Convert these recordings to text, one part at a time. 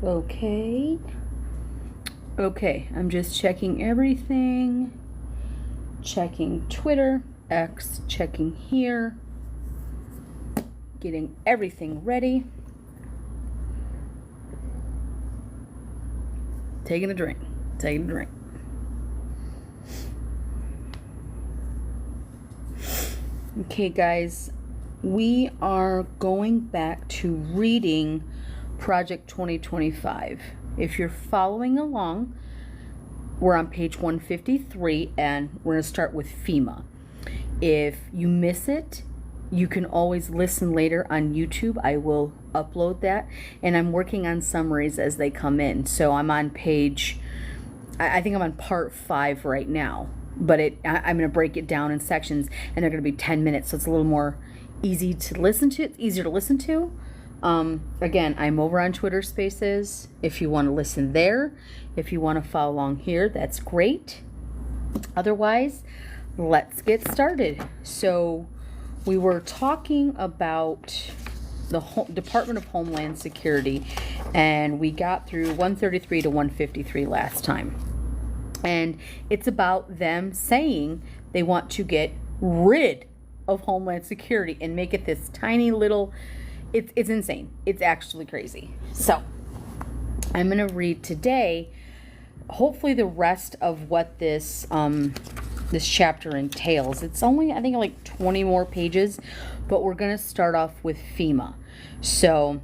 Okay. Okay, I'm just checking everything. Checking Twitter, X, checking here. Getting everything ready. Taking a drink. Okay, guys, we are going back to reading Project 2025. If you're following along, we're on page 153 and we're going to start with FEMA. If you miss it, you can always listen later on YouTube. I will upload that, and I'm working on summaries as they come in. So I'm on page, I think I'm on part 5 right now, but I'm going to break it down in sections, and they're going to be 10 minutes, so it's a little more easy to listen to. It's easier to listen to. Again, I'm over on Twitter Spaces. If you want to listen there, if you want to follow along here, that's great. Otherwise, let's get started. So we were talking about the Department of Homeland Security, and we got through 133 to 153 last time. And it's about them saying they want to get rid of Homeland Security and make it this tiny little, it's insane. It's actually crazy. So I'm going to read today, hopefully the rest of what this chapter entails. It's only, I think, like 20 more pages, but we're going to start off with FEMA. So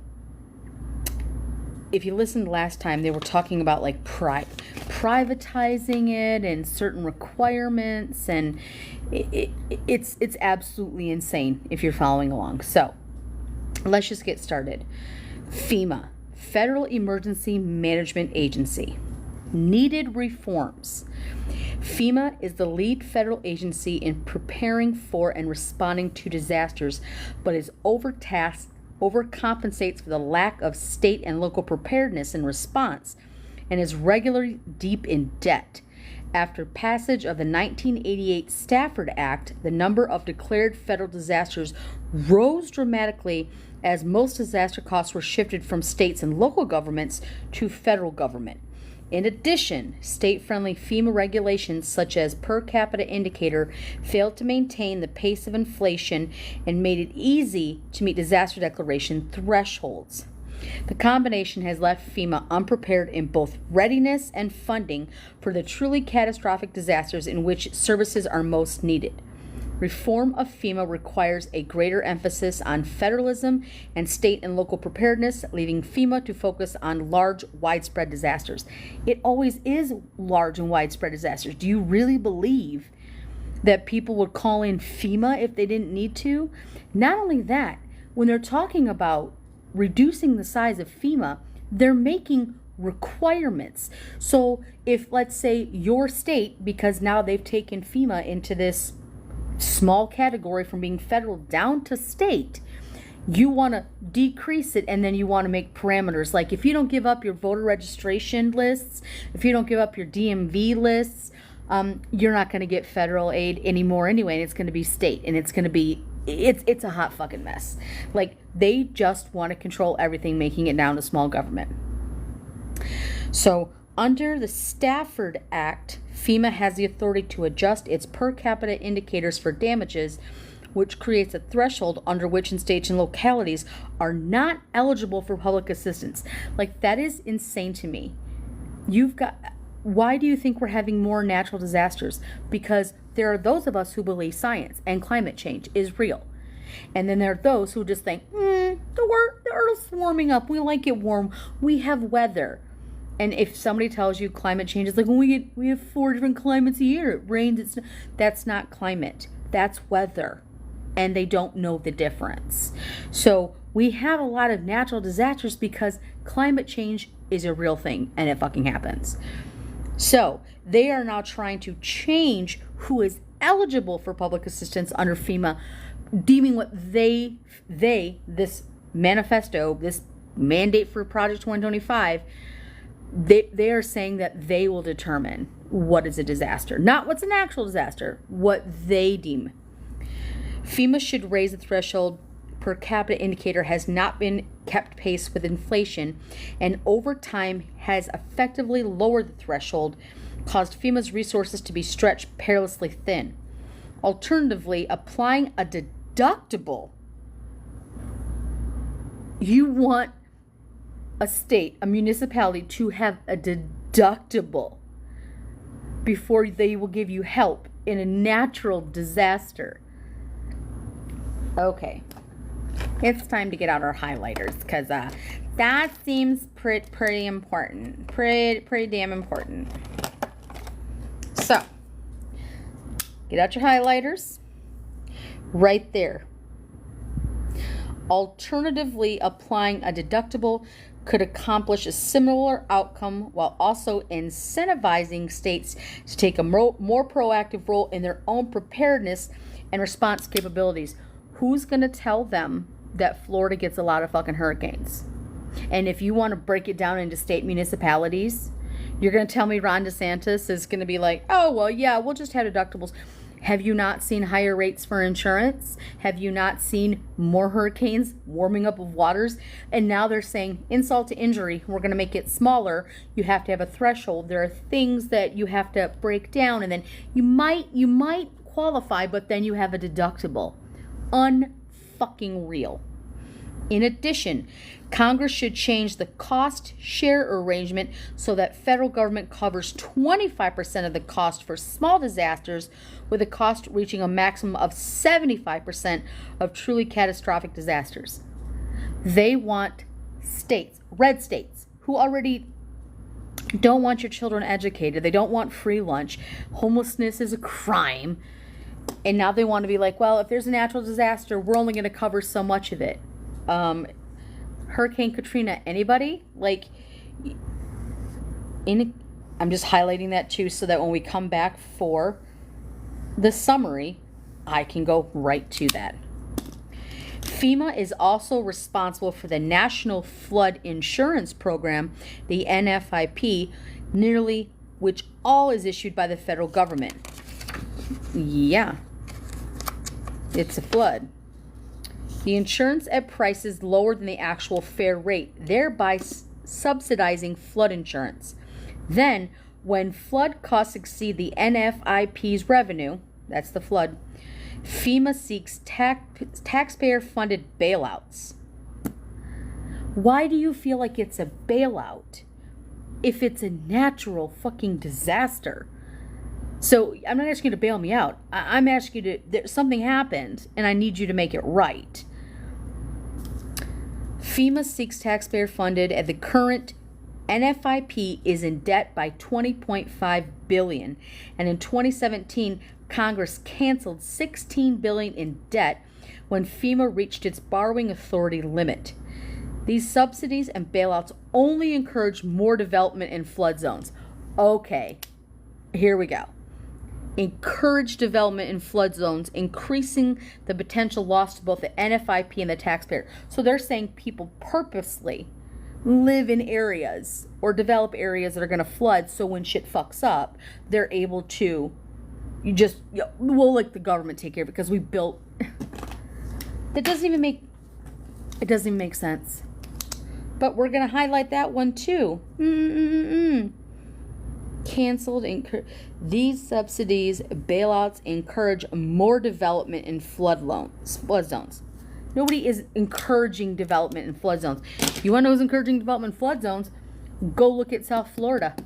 if you listened last time, they were talking about like privatizing it and certain requirements, and it's absolutely insane if you're following along. So let's just get started. FEMA, Federal Emergency Management Agency. Needed reforms. FEMA is the lead federal agency in preparing for and responding to disasters, but is overtasked, overcompensates for the lack of state and local preparedness and response, and is regularly deep in debt. After passage of the 1988 Stafford Act, the number of declared federal disasters rose dramatically as most disaster costs were shifted from states and local governments to federal government. In addition, state-friendly FEMA regulations such as per capita indicator failed to maintain the pace of inflation and made it easy to meet disaster declaration thresholds. The combination has left FEMA unprepared in both readiness and funding for the truly catastrophic disasters in which services are most needed. Reform of FEMA requires a greater emphasis on federalism and state and local preparedness, leaving FEMA to focus on large, widespread disasters. It always is large and widespread disasters. Do you really believe that people would call in FEMA if they didn't need to? Not only that, when they're talking about reducing the size of FEMA, they're making requirements. So if, let's say, your state, because now they've taken FEMA into this small category from being federal down to state, you want to decrease it, and then you want to make parameters like if you don't give up your voter registration lists, if you don't give up your DMV lists, you're not going to get federal aid anymore anyway, and it's going to be state, and it's going to be it's a hot fucking mess. Like, they just want to control everything, making it down to small government. So under the Stafford Act, FEMA has the authority to adjust its per capita indicators for damages, which creates a threshold under which states and localities are not eligible for public assistance. Like, that is insane to me. Why do you think we're having more natural disasters? Because there are those of us who believe science and climate change is real. And then there are those who just think, the Earth's warming up. We like it warm. We have weather. And if somebody tells you climate change is like, when we have 4 different climates a year, it rains, that's not climate, that's weather. And they don't know the difference. So we have a lot of natural disasters because climate change is a real thing, and it fucking happens. So they are now trying to change who is eligible for public assistance under FEMA, deeming what this manifesto, this mandate for Project 2025, they are saying that they will determine what is a disaster. Not what's an actual disaster, what they deem. FEMA should raise the threshold per capita indicator has not been kept pace with inflation, and over time has effectively lowered the threshold, caused FEMA's resources to be stretched perilously thin. Alternatively, applying a deductible. You want a state, a municipality, to have a deductible before they will give you help in a natural disaster. Okay, it's time to get out our highlighters, because that seems pretty important. Pretty damn important. So, get out your highlighters. Right there. Alternatively, applying a deductible could accomplish a similar outcome while also incentivizing states to take a more proactive role in their own preparedness and response capabilities. Who's going to tell them that Florida gets a lot of fucking hurricanes? And if you want to break it down into state municipalities, you're going to tell me Ron DeSantis is going to be like, oh, well, yeah, we'll just have deductibles. Have you not seen higher rates for insurance? Have you not seen more hurricanes, warming up of waters? And now they're saying, insult to injury, we're going to make it smaller. You have to have a threshold. There are things that you have to break down, and then you might qualify, but then you have a deductible. Unfucking real. In addition, Congress should change the cost share arrangement so that federal government covers 25% of the cost for small disasters, with the cost reaching a maximum of 75% of truly catastrophic disasters. They want states, red states, who already don't want your children educated. They don't want free lunch. Homelessness is a crime. And now they want to be like, well, if there's a natural disaster, we're only going to cover so much of it. Hurricane Katrina, anybody? I'm just highlighting that too, so that when we come back for the summary, I can go right to that. FEMA is also responsible for the National Flood Insurance Program, the NFIP, which all is issued by the federal government. Yeah, it's a flood. The insurance at prices lower than the actual fair rate, thereby subsidizing flood insurance. Then, when flood costs exceed the NFIP's revenue, that's the flood, FEMA seeks taxpayer-funded bailouts. Why do you feel like it's a bailout if it's a natural fucking disaster? So I'm not asking you to bail me out. I'm asking you something happened and I need you to make it right. FEMA seeks taxpayer funded, and the current NFIP is in debt by $20.5 billion. And in 2017, Congress canceled $16 billion in debt when FEMA reached its borrowing authority limit. These subsidies and bailouts only encourage more development in flood zones. Okay, here we go. Encourage development in flood zones, increasing the potential loss to both the NFIP and the taxpayer. So they're saying people purposely live in areas or develop areas that are going to flood, so when shit fucks up, they're able to, we'll let the government take care of it because we built. It doesn't even make sense. But we're going to highlight that one too. Canceled. These subsidies, bailouts encourage more development in flood zones. Nobody is encouraging development in flood zones. You want to know who's encouraging development in flood zones? Go look at South Florida.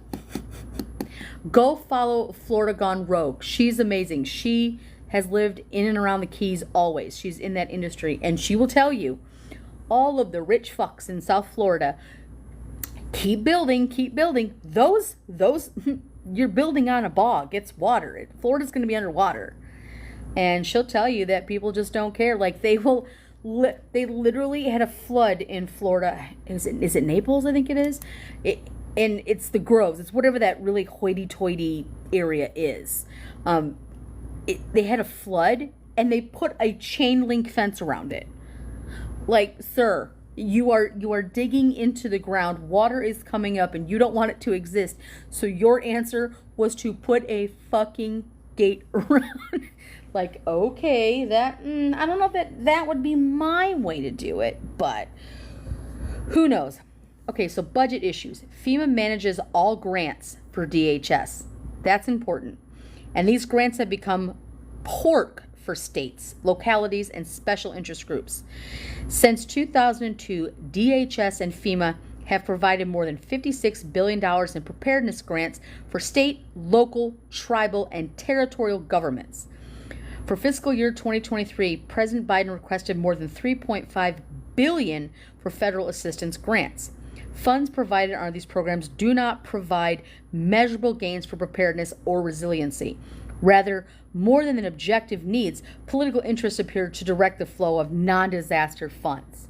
Go follow Florida Gone Rogue. She's amazing. She has lived in and around the Keys always. She's in that industry, and she will tell you all of the rich fucks in South Florida. Keep building. Those you're building on a bog. It's water. Florida's going to be underwater. And she'll tell you that people just don't care. Like they literally had a flood in Florida. Is it Naples? I think it is. And it's the Groves. It's whatever that really hoity-toity area is. They had a flood and they put a chain link fence around it. Like, sir, you are digging into the ground. Water is coming up and you don't want it to exist. So your answer was to put a fucking gate around. Like, okay, that, I don't know if that would be my way to do it, but who knows? Okay, so budget issues. FEMA manages all grants for DHS. That's important. And these grants have become pork for states, localities, and special interest groups. Since 2002, DHS and FEMA have provided more than $56 billion in preparedness grants for state, local, tribal, and territorial governments. For fiscal year 2023, President Biden requested more than $3.5 billion for federal assistance grants. Funds provided under these programs do not provide measurable gains for preparedness or resiliency. Rather, more than objective needs, political interests appear to direct the flow of non-disaster funds.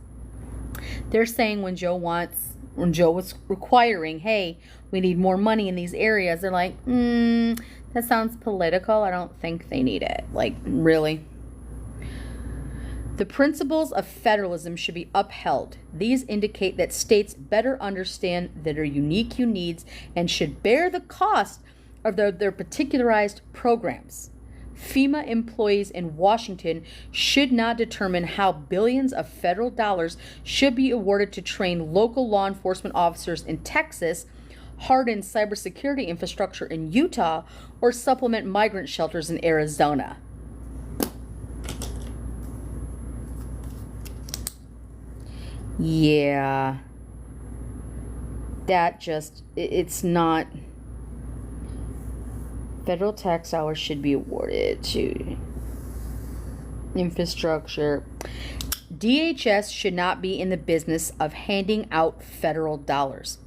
They're saying when Joe was requiring, hey, we need more money in these areas, they're like, that sounds political. I don't think they need it. Like, really? The principles of federalism should be upheld. These indicate that states better understand their unique needs and should bear the cost of their particularized programs. FEMA employees in Washington should not determine how billions of federal dollars should be awarded to train local law enforcement officers in Texas, harden cybersecurity infrastructure in Utah, or supplement migrant shelters in Arizona. Yeah, it's not. Federal tax dollars should be awarded to infrastructure. DHS should not be in the business of handing out federal dollars.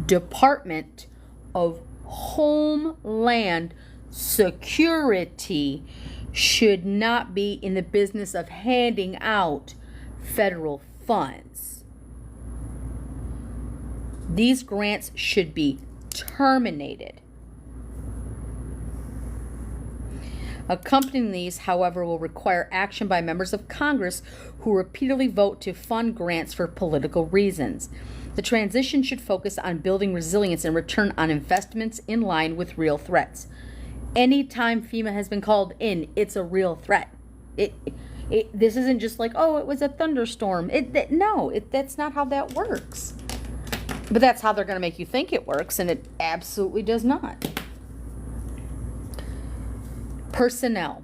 Department of Homeland Security should not be in the business of handing out federal funds. These grants should be terminated. Accompanying these, however, will require action by members of Congress who repeatedly vote to fund grants for political reasons. The transition should focus on building resilience and return on investments in line with real threats. Anytime FEMA has been called in, it's a real threat. This isn't just like, oh, it was a thunderstorm. That's not how that works. But that's how they're going to make you think it works, and it absolutely does not. Personnel.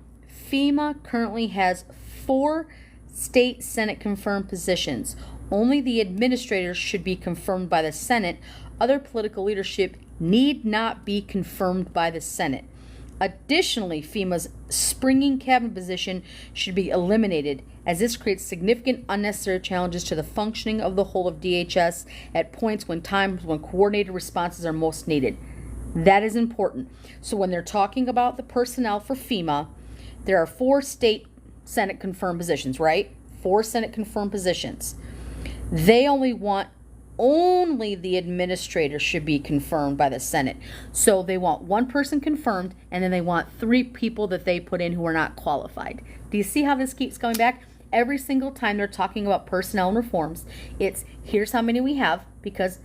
FEMA currently has 4 state Senate confirmed positions. Only the administrators should be confirmed by the Senate. Other political leadership need not be confirmed by the Senate. Additionally, FEMA's springing cabinet position should be eliminated, as this creates significant unnecessary challenges to the functioning of the whole of DHS at points when coordinated responses are most needed. That is important. So when they're talking about the personnel for FEMA, there are 4 state Senate confirmed positions, right? 4 Senate confirmed positions. They only the administrator should be confirmed by the Senate. So they want 1 person confirmed, and then they want 3 people that they put in who are not qualified. Do you see how this keeps going back? Every single time they're talking about personnel and reforms, it's here's how many we have because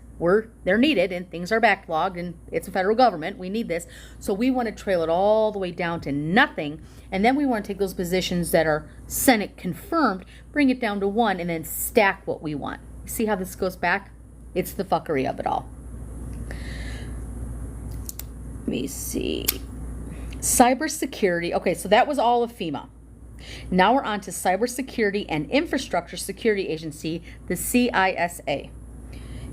they're needed and things are backlogged and it's a federal government. We need this. So we want to trail it all the way down to nothing. And then we want to take those positions that are Senate confirmed, bring it down to 1, and then stack what we want. See how this goes back? It's the fuckery of it all. Let me see. Cybersecurity. Okay, so that was all of FEMA. Now we're on to Cybersecurity and Infrastructure Security Agency, the CISA.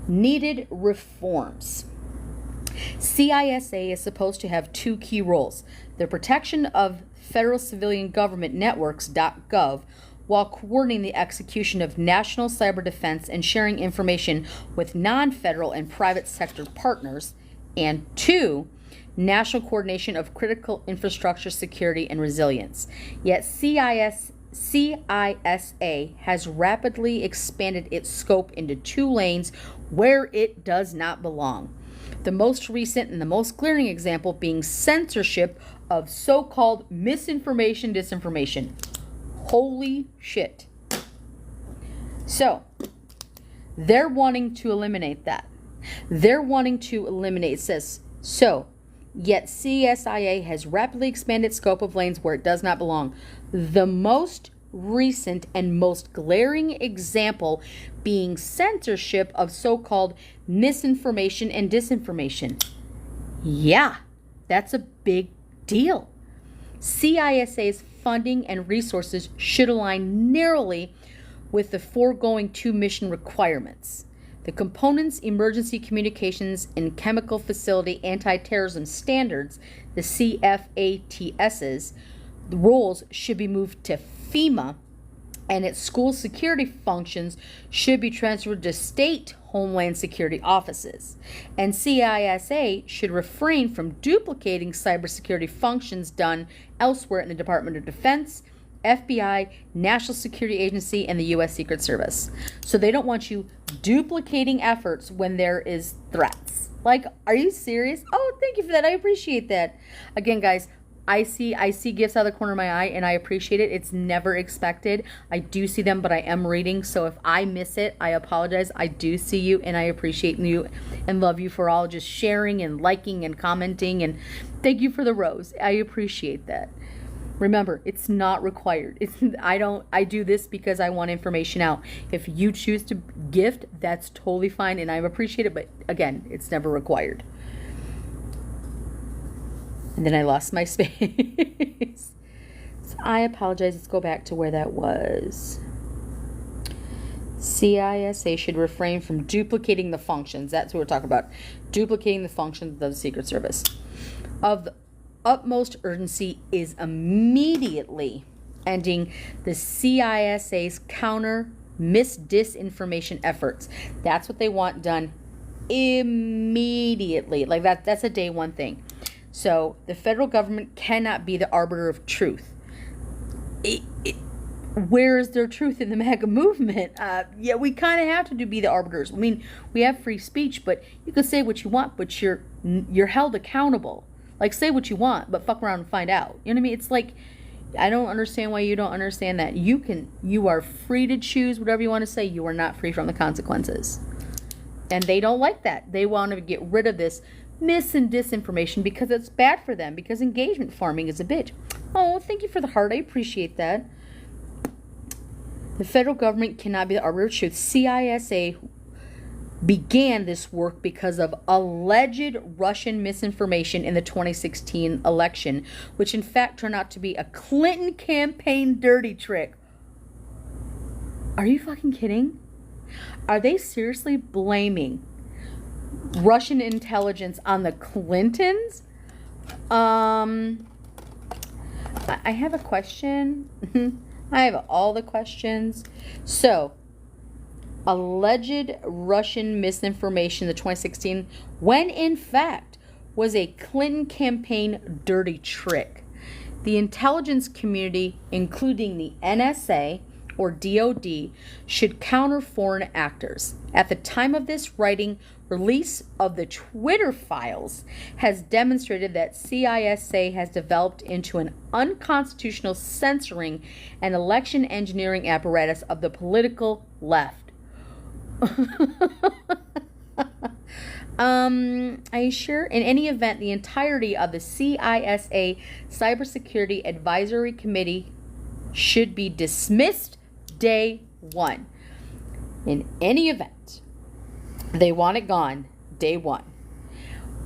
Needed reforms. CISA is supposed to have 2 key roles: the protection of federal civilian government networks.gov while coordinating the execution of national cyber defense and sharing information with non-federal and private sector partners, and 2, national coordination of critical infrastructure security and resilience. Yet CISA has rapidly expanded its scope into 2 lanes where it does not belong. The most recent and the most glaring example being censorship of so-called misinformation, disinformation. Holy shit. So, they're wanting to eliminate that. They're wanting to eliminate this. So, Yet CSIA has rapidly expanded scope of lanes where it does not belong. The most recent and most glaring example being censorship of so-called misinformation and disinformation. Yeah, that's a big deal. CISA's funding and resources should align narrowly with the foregoing two mission requirements. The Components Emergency Communications and Chemical Facility Anti-Terrorism Standards, the CFATSs, the roles should be moved to FEMA, and its school security functions should be transferred to state Homeland Security offices. And CISA should refrain from duplicating cybersecurity functions done elsewhere in the Department of Defense, FBI, National Security Agency, and the U.S. Secret Service. So they don't want you duplicating efforts when there is threats. Like, are you serious? Oh, thank you for that. I appreciate that. Again, guys, I see gifts out of the corner of my eye, and I appreciate it. It's never expected. I do see them, but I am reading. So if I miss it, I apologize. I do see you, and I appreciate you and love you for all just sharing and liking and commenting. And thank you for the rose. I appreciate that. Remember, it's not required. I do this because I want information out. If you choose to gift, that's totally fine, and I appreciate it. But again, it's never required. And then I lost my space. So I apologize. Let's go back to where that was. CISA should refrain from duplicating the functions. That's what we're talking about. Duplicating the functions of the Secret Service. Of the utmost urgency is immediately ending the CISA's counter disinformation efforts. That's what they want done immediately. Like that's a day one thing. So the federal government cannot be the arbiter of truth. Where is there truth in the MAGA movement? Yeah, we kind of have to be the arbiters. I mean, we have free speech, but you can say what you want, but you're held accountable. Like, say what you want, but fuck around and find out. You know what I mean? It's like, I don't understand why you don't understand that. You are free to choose whatever you want to say. You are not free from the consequences. And they don't like that. They want to get rid of this and disinformation because it's bad for them, because engagement farming is a bitch. Oh, thank you for the heart. I appreciate that. The federal government cannot be the arbiter of truth. CISA began this work because of alleged Russian misinformation in the 2016 election, which in fact turned out to be a Clinton campaign dirty trick. Are you fucking kidding? Are they seriously blaming Russian intelligence on the Clintons? I have a question. I have all the questions. So, alleged Russian misinformation in the 2016, when in fact was a Clinton campaign dirty trick. The intelligence community, including the NSA or DOD, should counter foreign actors. At the time of this writing, release of the Twitter files has demonstrated that CISA has developed into an unconstitutional censoring and election engineering apparatus of the political left. Are you sure? In any event, the entirety of the CISA Cybersecurity Advisory Committee should be dismissed day one. In any event, they want it gone day one.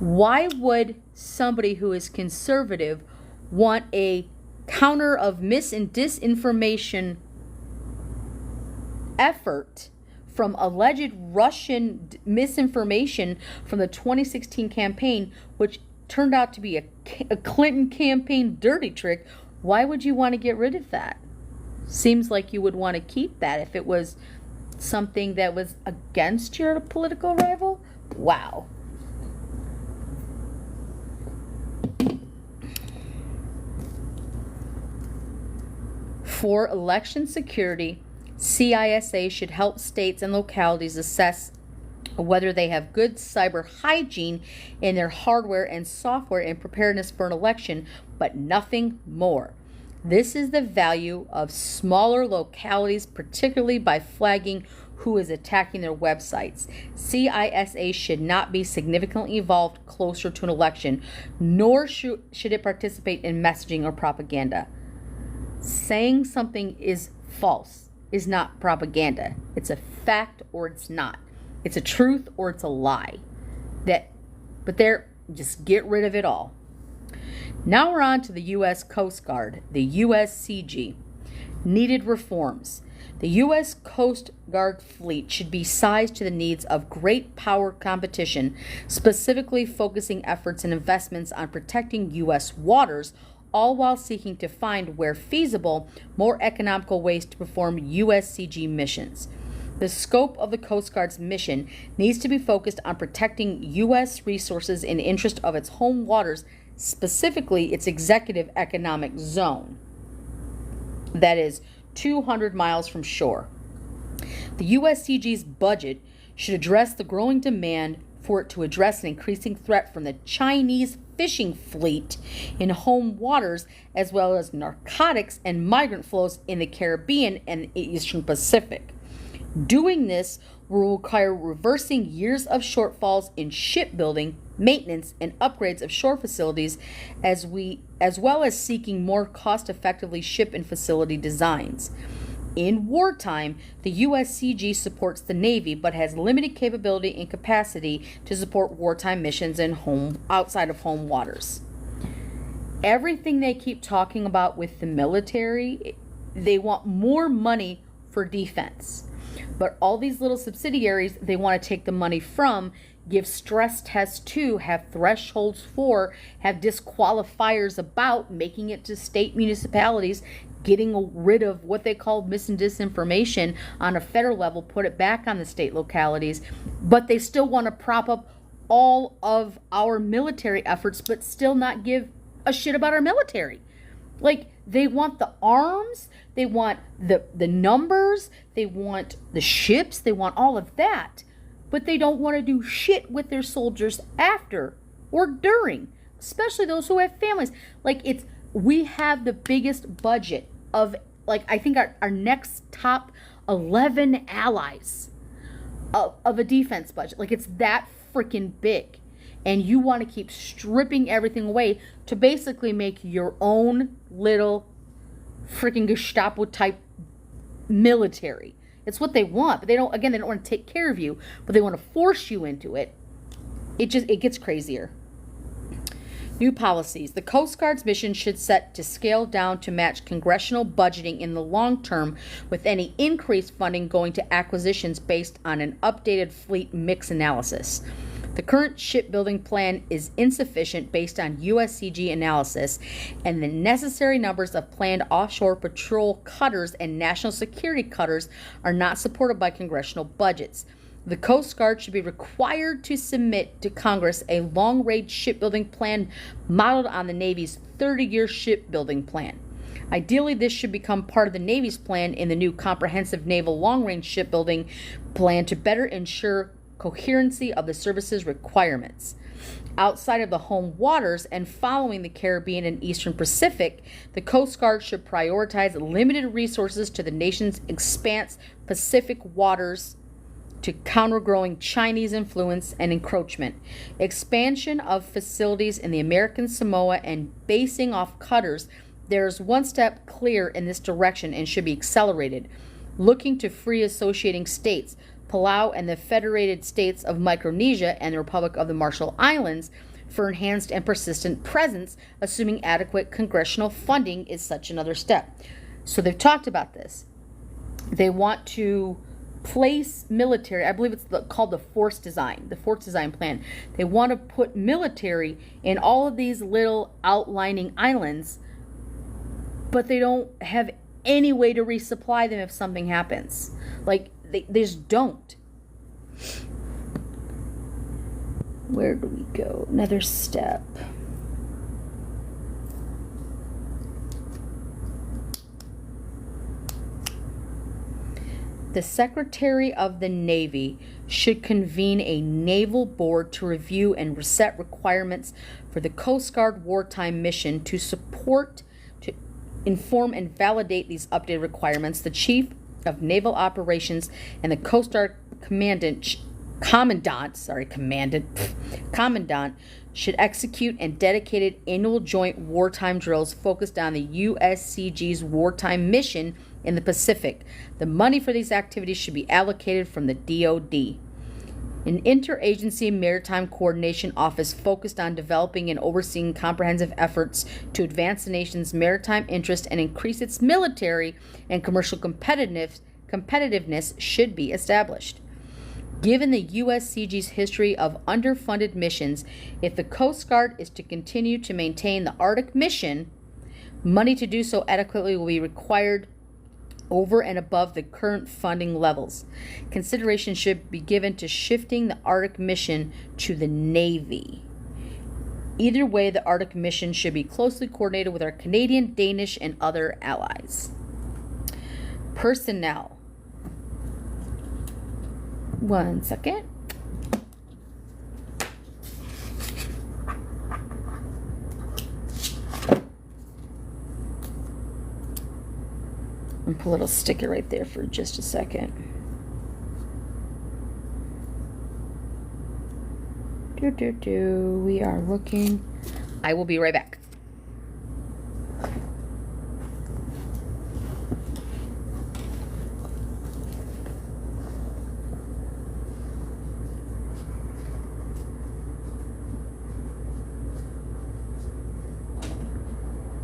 Why would somebody who is conservative want a counter of mis and disinformation effort from alleged Russian misinformation from the 2016 campaign, which turned out to be a Clinton campaign dirty trick? Why would you want to get rid of that? Seems like you would want to keep that if it was something that was against your political rival. Wow. For election security, CISA should help states and localities assess whether they have good cyber hygiene in their hardware and software and preparedness for an election, but nothing more. This is the value of smaller localities, particularly by flagging who is attacking their websites. CISA should not be significantly evolved closer to an election, nor should it participate in messaging or propaganda. Saying something is false is not propaganda. It's a fact or it's not. It's a truth or it's a lie. Just get rid of it all. Now we're on to the U.S. Coast Guard, the USCG. Needed reforms. The U.S. Coast Guard fleet should be sized to the needs of great power competition, specifically focusing efforts and investments on protecting U.S. waters, all while seeking to find, where feasible, more economical ways to perform USCG missions. The scope of the Coast Guard's mission needs to be focused on protecting U.S. resources in the interest of its home waters, specifically its executive economic zone, that is 200 miles from shore. The USCG's budget should address the growing demand for it to address an increasing threat from the Chinese fishing fleet in home waters, as well as narcotics and migrant flows in the Caribbean and Eastern Pacific. Doing this will require reversing years of shortfalls in shipbuilding, maintenance, and upgrades of shore facilities, as well as seeking more cost-effectively ship and facility designs. In wartime, the USCG supports the Navy, but has limited capability and capacity to support wartime missions outside of home waters. Everything they keep talking about with the military, they want more money for defense. But all these little subsidiaries they want to take the money from, give stress tests to, have thresholds for, have disqualifiers about, making it to state municipalities, getting rid of what they call mis and disinformation on a federal level, put it back on the state localities. But they still want to prop up all of our military efforts, but still not give a shit about our military. Like, they want the arms, they want the numbers, they want the ships, they want all of that. But they don't want to do shit with their soldiers after or during, especially those who have families. We have the biggest budget of, I think our next top 11 allies of a defense budget. It's that freaking big. And you want to keep stripping everything away to basically make your own little freaking Gestapo type military. It's what they want, but they don't want to take care of you, but they want to force you into it. It gets crazier. New policies. The Coast Guard's mission should set to scale down to match congressional budgeting in the long term, with any increased funding going to acquisitions based on an updated fleet mix analysis. The current shipbuilding plan is insufficient based on USCG analysis, and the necessary numbers of planned offshore patrol cutters and national security cutters are not supported by congressional budgets. The Coast Guard should be required to submit to Congress a long-range shipbuilding plan modeled on the Navy's 30-year shipbuilding plan. Ideally, this should become part of the Navy's plan in the new comprehensive naval long-range shipbuilding plan to better ensure coherency of the service's requirements. Outside of the home waters and following the Caribbean and Eastern Pacific, the Coast Guard should prioritize limited resources to the nation's expanse Pacific waters to counter growing Chinese influence and encroachment. Expansion of facilities in the American Samoa and basing off cutters, there is one step clear in this direction and should be accelerated. Looking to free associating states, Palau and the Federated States of Micronesia and the Republic of the Marshall Islands, for enhanced and persistent presence, assuming adequate congressional funding is such another step. So they've talked about this. They want to place military, I believe it's called the force design plan. They want to put military in all of these little outlining islands, but they don't have any way to resupply them if something happens. They just don't. Where do we go? Another step. The Secretary of the Navy should convene a naval board to review and set requirements for the Coast Guard wartime mission to support, to inform and validate these updated requirements. The Chief of Naval Operations and the Coast Guard Commandant should execute and dedicated annual joint wartime drills focused on the USCG's wartime mission in the Pacific. The money for these activities should be allocated from the DoD. An interagency maritime coordination office focused on developing and overseeing comprehensive efforts to advance the nation's maritime interest and increase its military and commercial competitiveness should be established. Given the USCG's history of underfunded missions, if the Coast Guard is to continue to maintain the Arctic mission, money to do so adequately will be required over and above the current funding levels. Consideration should be given to shifting the Arctic mission to the Navy. Either way, the Arctic mission should be closely coordinated with our Canadian, Danish, and other allies. Personnel. One second. And put a little sticker right there for just a second. We are looking. I will be right back.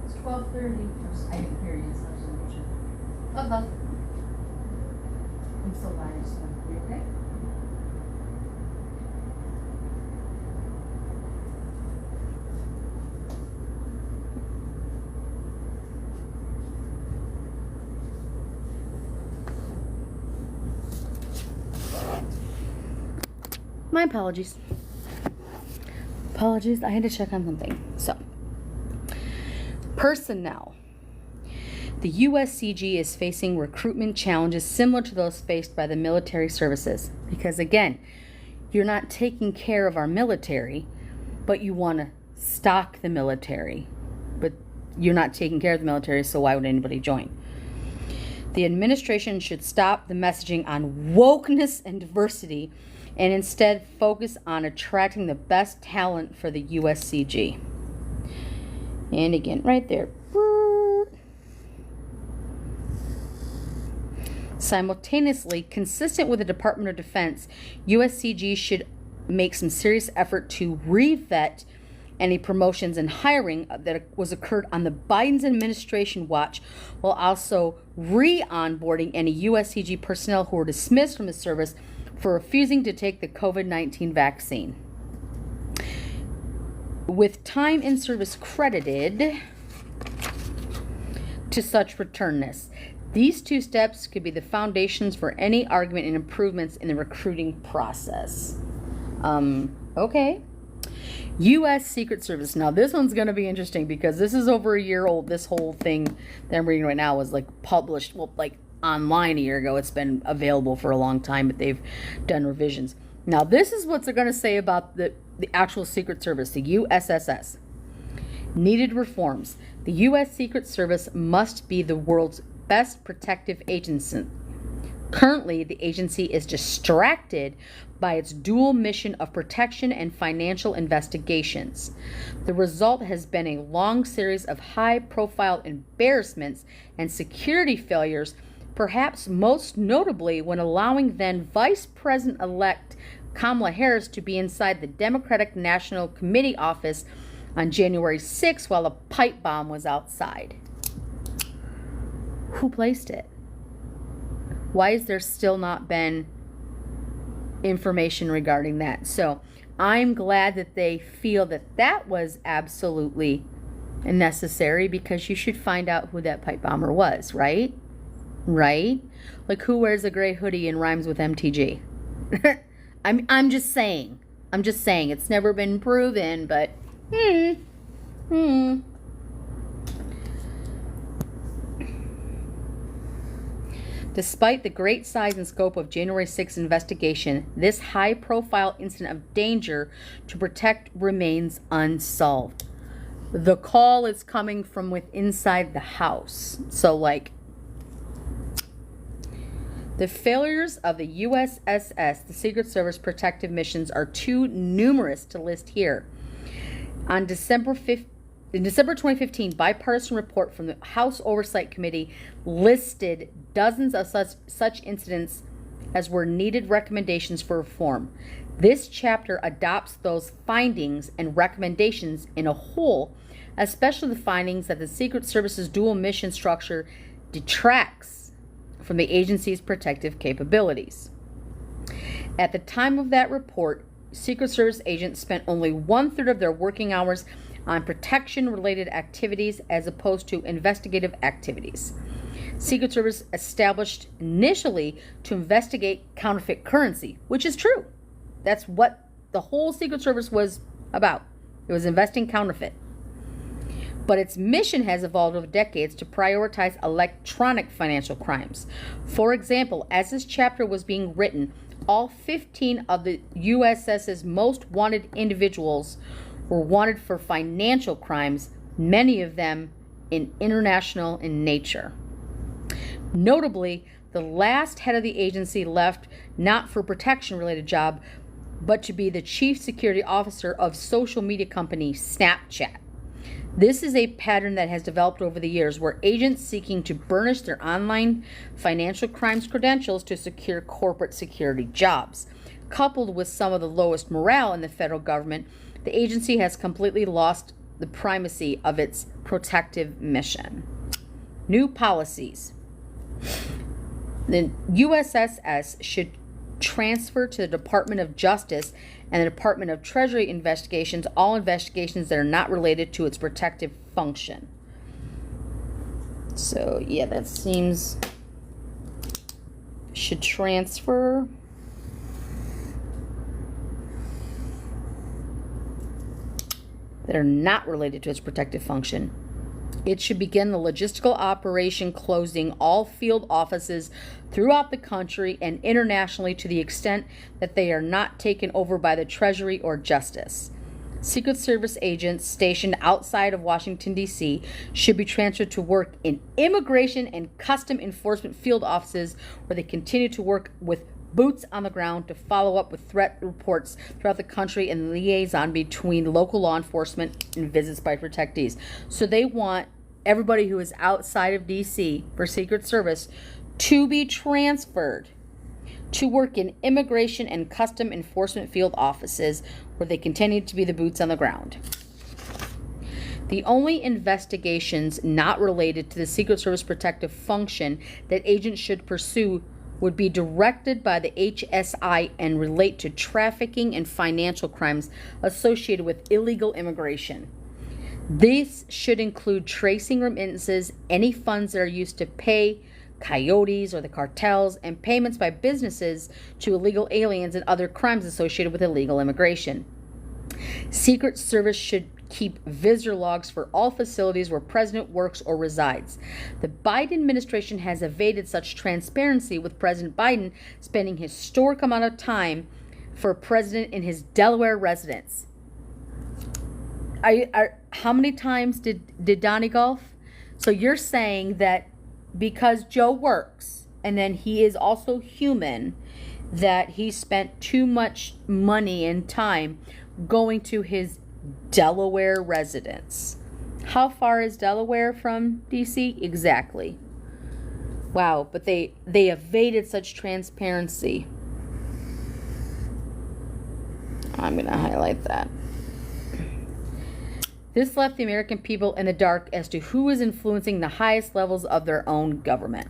It's 12:30. I didn't hear you. I'm so glad I just went through, okay? My apologies. I had to check on something. So, personnel. The USCG is facing recruitment challenges similar to those faced by the military services. Because again, you're not taking care of our military, but you want to stock the military. But you're not taking care of the military, so why would anybody join? The administration should stop the messaging on wokeness and diversity and instead focus on attracting the best talent for the USCG. And again, right there. Simultaneously, consistent with the Department of Defense, USCG should make some serious effort to re-vet any promotions and hiring that was occurred on the Biden administration watch, while also re-onboarding any USCG personnel who were dismissed from the service for refusing to take the COVID-19 vaccine. With time in service credited to such returness. These two steps could be the foundations for any argument and improvements in the recruiting process. Okay. U.S. Secret Service. Now, this one's going to be interesting because this is over a year old. This whole thing that I'm reading right now was published, online a year ago. It's been available for a long time, but they've done revisions. Now, this is what they're going to say about the actual Secret Service, the USSS. Needed reforms. The U.S. Secret Service must be the world's best protective agency. Currently, the agency is distracted by its dual mission of protection and financial investigations. The result has been a long series of high-profile embarrassments and security failures, perhaps most notably when allowing then Vice President-elect Kamala Harris to be inside the Democratic National Committee office on January 6 while a pipe bomb was outside. Who placed it? Why has there still not been information regarding that? So I'm glad that they feel that that was absolutely necessary, because you should find out who that pipe bomber was, right? Right? Like, who wears a gray hoodie and rhymes with MTG? I'm just saying. It's never been proven, but Despite the great size and scope of January 6th investigation, this high-profile incident of danger to protect remains unsolved. The call is coming from inside the house. So, The failures of the USSS, the Secret Service protective missions, are too numerous to list here. In December 2015, bipartisan report from the House Oversight Committee listed dozens of such incidents as were needed recommendations for reform. This chapter adopts those findings and recommendations in a whole, especially the findings that the Secret Service's dual mission structure detracts from the agency's protective capabilities. At the time of that report, Secret Service agents spent only 1/3 of their working hours on protection-related activities as opposed to investigative activities. Secret Service established initially to investigate counterfeit currency, which is true. That's what the whole Secret Service was about. It was investing counterfeit. But its mission has evolved over decades to prioritize electronic financial crimes. For example, as this chapter was being written, all 15 of the USS's most wanted individuals were wanted for financial crimes, many of them international in nature. Notably, the last head of the agency left not for a protection-related job, but to be the chief security officer of social media company Snapchat. This is a pattern that has developed over the years, where agents seeking to burnish their online financial crimes credentials to secure corporate security jobs. Coupled with some of the lowest morale in the federal government, the agency has completely lost the primacy of its protective mission. New policies. The USSS should transfer to the Department of Justice and the Department of Treasury investigations all investigations that are not related to its protective function. So, yeah, that seems should transfer. That are not related to its protective function. It should begin the logistical operation closing all field offices throughout the country and internationally to the extent that they are not taken over by the Treasury or Justice. Secret Service agents stationed outside of Washington, D.C. should be transferred to work in immigration and custom enforcement field offices, where they continue to work with boots on the ground to follow up with threat reports throughout the country and liaison between local law enforcement and visits by protectees. So they want everybody who is outside of D.C. for Secret Service to be transferred to work in immigration and custom enforcement field offices, where they continue to be the boots on the ground. The only investigations not related to the Secret Service protective function that agents should pursue would be directed by the HSI and relate to trafficking and financial crimes associated with illegal immigration. These should include tracing remittances, any funds that are used to pay coyotes or the cartels, and payments by businesses to illegal aliens and other crimes associated with illegal immigration. Secret Service should keep visitor logs for all facilities where President works or resides. The Biden administration has evaded such transparency, with President Biden spending historic amount of time for president in his Delaware residence. How many times did Donnie golf? So you're saying that because Joe works and then he is also human, that he spent too much money and time going to his Delaware residence. How far is Delaware from DC? Exactly. Wow, but they evaded such transparency. I'm going to highlight that. This left the American people in the dark as to who is influencing the highest levels of their own government.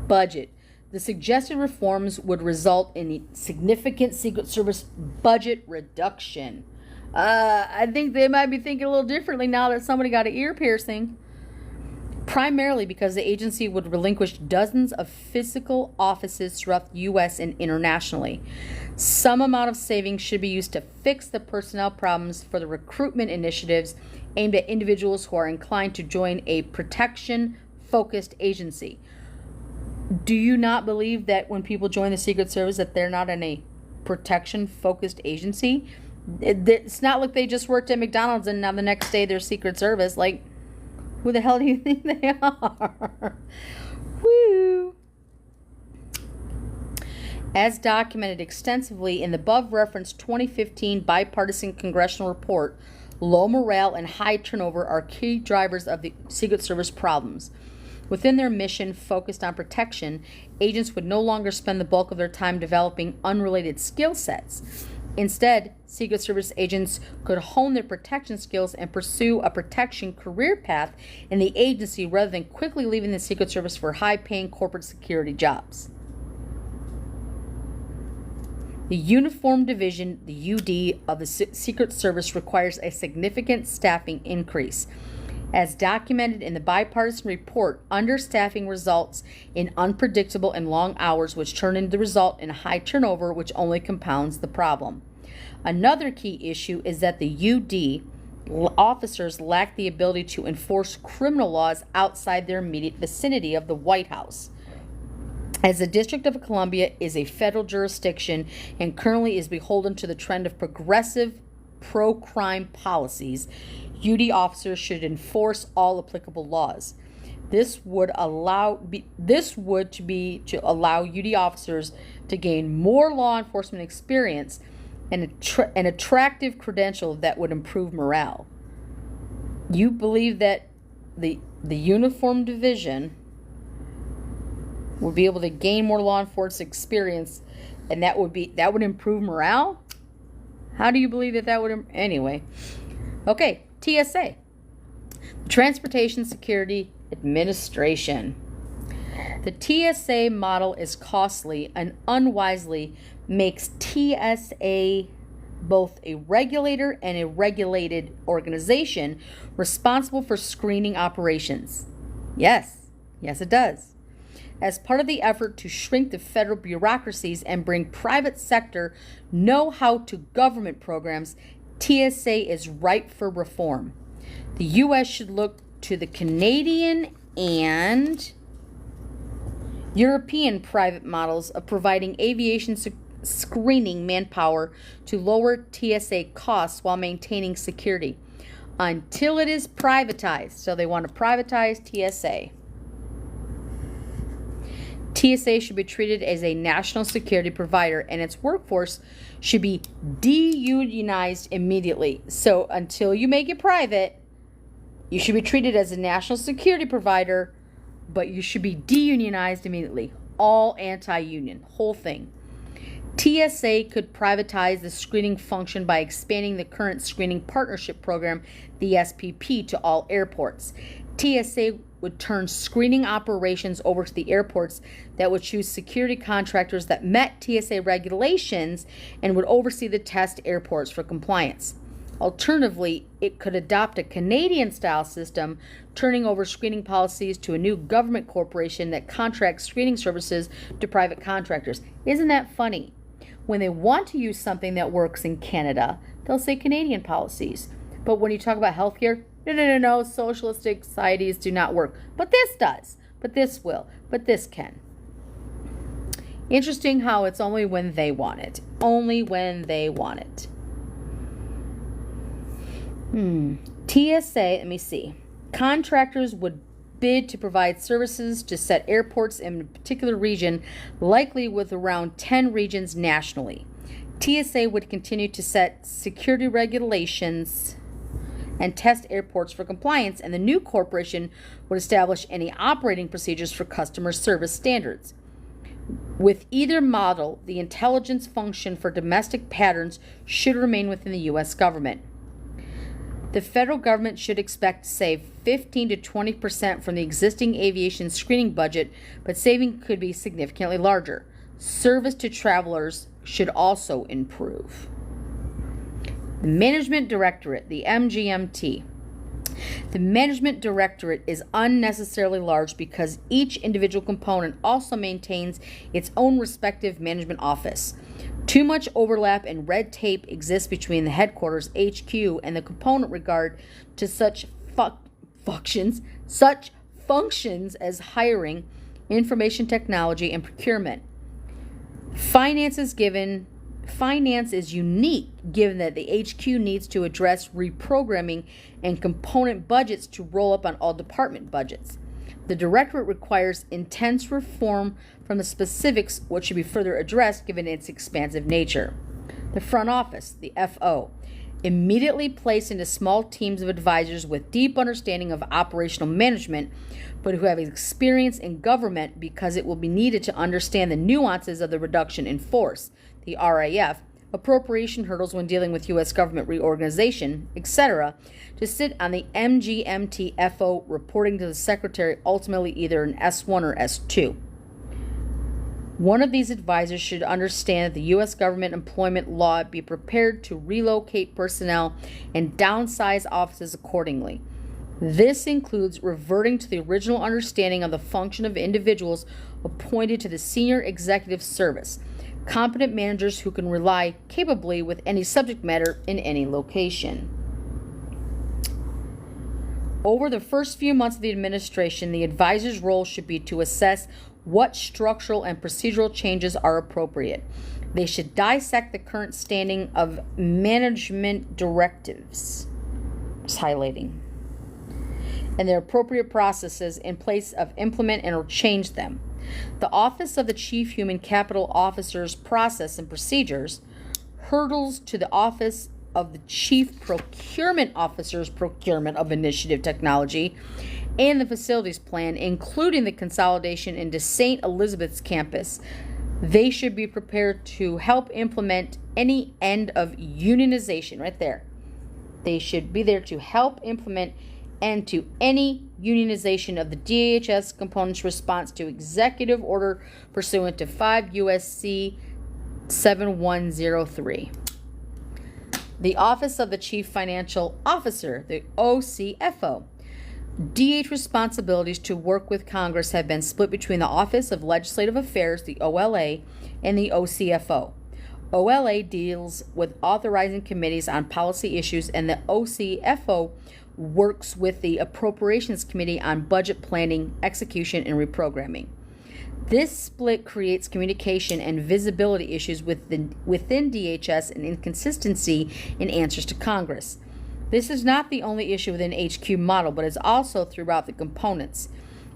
Budget. The suggested reforms would result in a significant Secret Service budget reduction. I think they might be thinking a little differently now that somebody got an ear piercing. Primarily because the agency would relinquish dozens of physical offices throughout the U.S. and internationally. Some amount of savings should be used to fix the personnel problems for the recruitment initiatives aimed at individuals who are inclined to join a protection-focused agency. Do you not believe that when people join the Secret Service that they're not in a protection-focused agency? It's not like they just worked at McDonald's and now the next day they're Secret Service. Like, who the hell do you think they are? Woo! As documented extensively in the above-referenced 2015 bipartisan congressional report, low morale and high turnover are key drivers of the Secret Service problems. Within their mission focused on protection, agents would no longer spend the bulk of their time developing unrelated skill sets. Instead, Secret Service agents could hone their protection skills and pursue a protection career path in the agency rather than quickly leaving the Secret Service for high-paying corporate security jobs. The Uniform Division, the UD, of the Secret Service requires a significant staffing increase. As documented in the bipartisan report, understaffing results in unpredictable and long hours, which turn into the result in high turnover, which only compounds the problem. Another key issue is that the UD officers lack the ability to enforce criminal laws outside their immediate vicinity of the White House. As the District of Columbia is a federal jurisdiction and currently is beholden to the trend of progressive pro-crime policies, UD officers should enforce all applicable laws. This would allow UD officers to gain more law enforcement experience and an attractive credential that would improve morale. You believe that the Uniform Division will be able to gain more law enforcement experience, and that would improve morale? How do you believe that would anyway? Okay, TSA, Transportation Security Administration. The TSA model is costly and unwisely makes TSA both a regulator and a regulated organization responsible for screening operations. Yes, it does. As part of the effort to shrink the federal bureaucracies and bring private sector know-how to government programs, TSA is ripe for reform. The U.S. should look to the Canadian and European private models of providing aviation screening manpower to lower TSA costs while maintaining security until it is privatized. So they want to privatize TSA. TSA should be treated as a national security provider, and its workforce should be de-unionized immediately. So until you make it private, you should be treated as a national security provider, but you should be de-unionized immediately. All anti-union, whole thing. TSA could privatize the screening function by expanding the current screening partnership program, the SPP, to all airports. TSA would turn screening operations over to the airports that would choose security contractors that met TSA regulations and would oversee the test airports for compliance. Alternatively, it could adopt a Canadian-style system, turning over screening policies to a new government corporation that contracts screening services to private contractors. Isn't that funny? When they want to use something that works in Canada, they'll say Canadian policies. But when you talk about healthcare, no, socialistic societies do not work. But this does. But this will. But this can. Interesting how it's only when they want it. Only when they want it. TSA, let me see. Contractors would bid to provide services to set airports in a particular region, likely with around 10 regions nationally. TSA would continue to set security regulations and test airports for compliance, and the new corporation would establish any operating procedures for customer service standards. With either model, the intelligence function for domestic patterns should remain within the U.S. government. The federal government should expect to save 15 to 20% from the existing aviation screening budget, but saving could be significantly larger. Service to travelers should also improve. The Management Directorate, the MGMT. The Management Directorate is unnecessarily large because each individual component also maintains its own respective management office. Too much overlap and red tape exists between the headquarters HQ and the component regard to such functions as hiring, information technology, and procurement. Finance is unique given that the HQ needs to address reprogramming and component budgets to roll up on all department budgets. The directorate requires intense reform from the specifics, which should be further addressed given its expansive nature. The front office, the FO, immediately placed into small teams of advisors with deep understanding of operational management, but who have experience in government because it will be needed to understand the nuances of the reduction in force, the RAF, appropriation hurdles when dealing with U.S. government reorganization, etc., to sit on the MGMT FO reporting to the Secretary, ultimately either an S1 or S2. One of these advisors should understand that the U.S. government employment law be prepared to relocate personnel and downsize offices accordingly. This includes reverting to the original understanding of the function of individuals appointed to the senior executive service, competent managers who can rely capably with any subject matter in any location. Over the first few months of the administration, the advisor's role should be to assess what structural and procedural changes are appropriate. They should dissect the current standing of management directives, just highlighting, and their appropriate processes in place of implement and or change them. The Office of the Chief Human Capital Officer's process and procedures, hurdles to the Office of the Chief Procurement Officer's procurement of initiative technology, and the facilities plan, including the consolidation into St. Elizabeth's campus. They should be prepared to help implement any end of unionization, right there. They should be there to help implement end to any unionization of the DHS component's response to executive order pursuant to 5 U.S.C. 7103. The Office of the Chief Financial Officer, the OCFO. DH responsibilities to work with Congress have been split between the Office of Legislative Affairs, the OLA, and the OCFO. OLA deals with authorizing committees on policy issues, and the OCFO works with the Appropriations Committee on budget planning, execution, and reprogramming. This split creates communication and visibility issues within DHS and inconsistency in answers to Congress. This is not the only issue within HQ model, but is also throughout the components.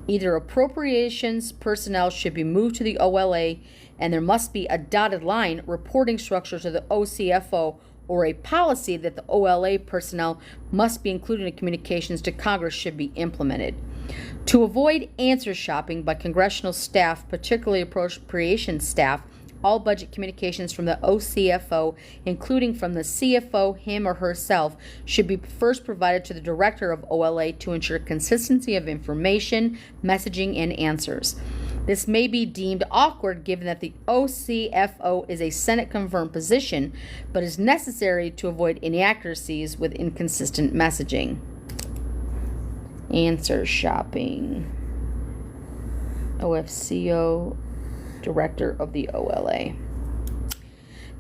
Either appropriations personnel should be moved to the OLA, and there must be a dotted line reporting structure to the OCFO, or a policy that the OLA personnel must be included in communications to Congress should be implemented. To avoid answer shopping by congressional staff, particularly appropriations staff, all budget communications from the OCFO, including from the CFO, him or herself, should be first provided to the director of OLA to ensure consistency of information, messaging, and answers. This may be deemed awkward given that the OCFO is a Senate-confirmed position, but is necessary to avoid inaccuracies with inconsistent messaging. Answer shopping. OFCO, Director of the OLA.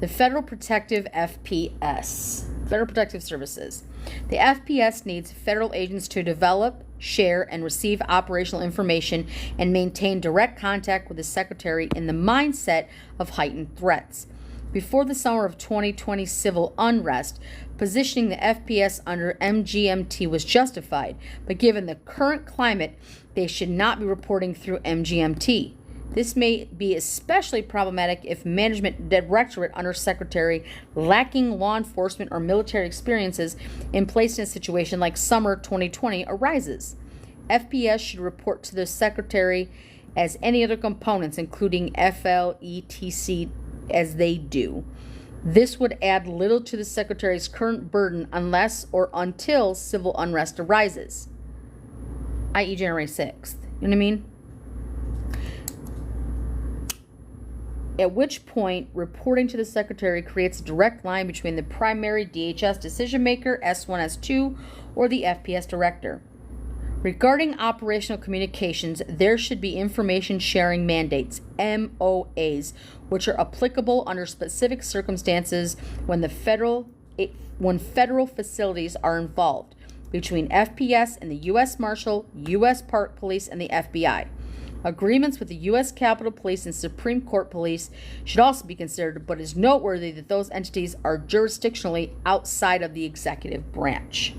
The Federal Protective FPS, Federal Protective Services. The FPS needs federal agents to develop, share, and receive operational information and maintain direct contact with the Secretary in the mindset of heightened threats. Before the summer of 2020 civil unrest, positioning the FPS under MGMT was justified, but given the current climate, they should not be reporting through MGMT. This may be especially problematic if management directorate under secretary lacking law enforcement or military experiences in placed in a situation like summer 2020 arises. FPS should report to the secretary as any other components, including FLETC, as they do. This would add little to the secretary's current burden unless or until civil unrest arises, i.e. January 6th. You know what I mean? At which point, reporting to the Secretary creates a direct line between the primary DHS decision maker, S1, S2, or the FPS director. Regarding operational communications, there should be information sharing mandates, MOAs, which are applicable under specific circumstances when federal facilities are involved, between FPS and the U.S. Marshal, U.S. Park Police, and the FBI. Agreements with the U.S. Capitol Police and Supreme Court Police should also be considered, but it is noteworthy that those entities are jurisdictionally outside of the executive branch.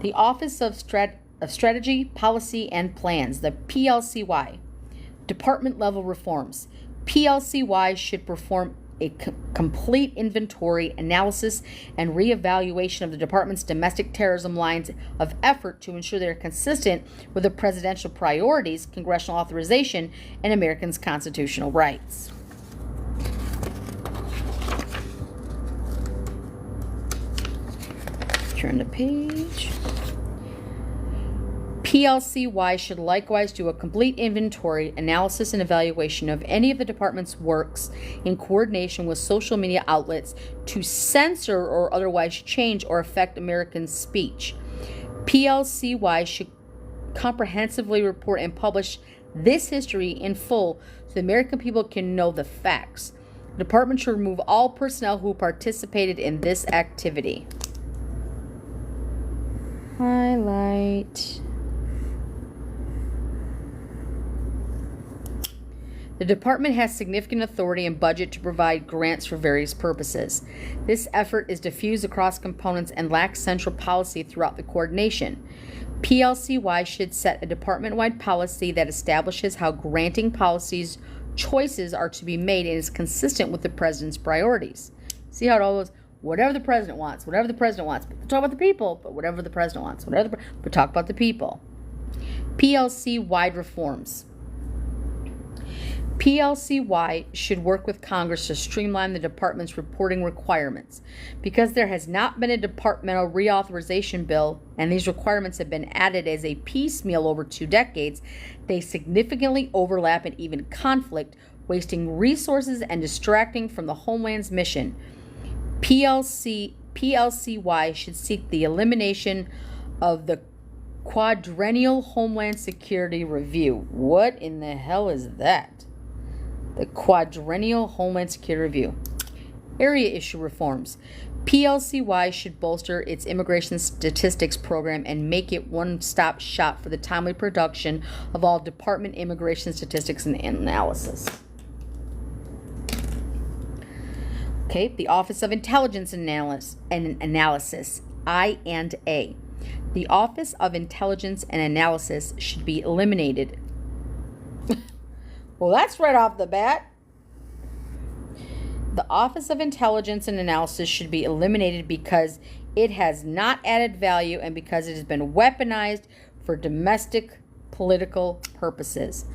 The Office of of Strategy, Policy, and Plans, the PLCY. Department level reforms. PLCY should perform a complete inventory, analysis, and reevaluation of the department's domestic terrorism lines of effort to ensure they are consistent with the presidential priorities, congressional authorization, and Americans' constitutional rights. Turn the page. PLCY should likewise do a complete inventory, analysis, and evaluation of any of the department's works in coordination with social media outlets to censor or otherwise change or affect Americans' speech. PLCY should comprehensively report and publish this history in full so the American people can know the facts. The department should remove all personnel who participated in this activity. Highlight. The department has significant authority and budget to provide grants for various purposes. This effort is diffused across components and lacks central policy throughout the coordination. PLCY should set a department-wide policy that establishes how granting policies choices are to be made and is consistent with the president's priorities. See how it all goes? Whatever the president wants, whatever the president wants. Talk about the people, but whatever the president wants, but talk about the people. PLC-wide reforms. PLCY should work with Congress to streamline the department's reporting requirements. Because there has not been a departmental reauthorization bill, and these requirements have been added as a piecemeal over 2 decades, they significantly overlap and even conflict, wasting resources and distracting from the Homeland's mission. PLCY should seek the elimination of the Quadrennial Homeland Security Review. What in the hell is that? The Quadrennial Homeland Security Review. Area issue reforms. PLCY should bolster its immigration statistics program and make it one-stop shop for the timely production of all department immigration statistics and analysis. Okay, the Office of Intelligence and Analysis, I&A. The Office of Intelligence and Analysis should be eliminated. Well, that's right off the bat. The Office of Intelligence and Analysis should be eliminated because it has not added value and because it has been weaponized for domestic political purposes.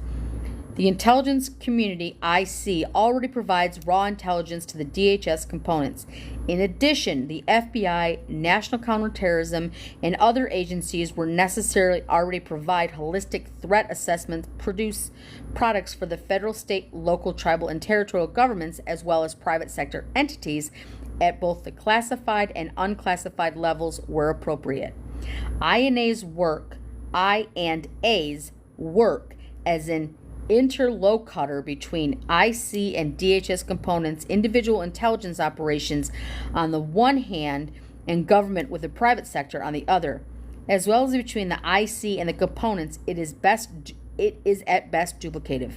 The intelligence community, IC, already provides raw intelligence to the DHS components. In addition, the FBI, National Counterterrorism, and other agencies will necessarily already provide holistic threat assessments, produce products for the federal, state, local, tribal, and territorial governments, as well as private sector entities at both the classified and unclassified levels where appropriate. I&A's work as an interlocutor between IC and DHS components, individual intelligence operations on the one hand, and government with the private sector on the other, as well as between the IC and the components, it is at best duplicative.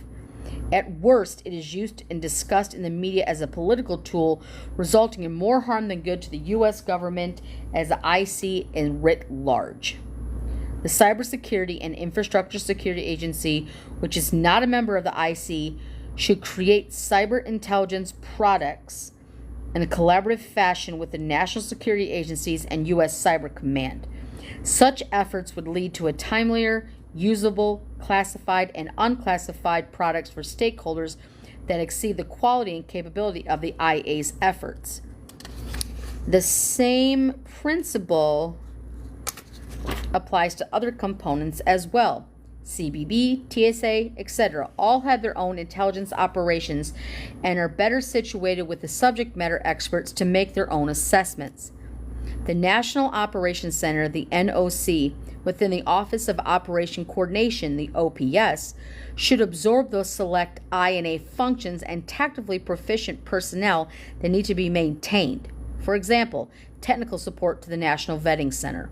At worst, it is used and discussed in the media as a political tool, resulting in more harm than good to the U.S. government as the IC and writ large. The Cybersecurity and Infrastructure Security Agency, which is not a member of the IC, should create cyber intelligence products in a collaborative fashion with the national security agencies and U.S. Cyber Command. Such efforts would lead to a timelier, usable, classified, and unclassified products for stakeholders that exceed the quality and capability of the IA's efforts. The same principle applies to other components as well. CBP, TSA, etc. all have their own intelligence operations and are better situated with the subject matter experts to make their own assessments. The National Operations Center, the NOC, within the Office of Operation Coordination, the OPS, should absorb those select I&A functions and tactically proficient personnel that need to be maintained. For example, technical support to the National Vetting Center.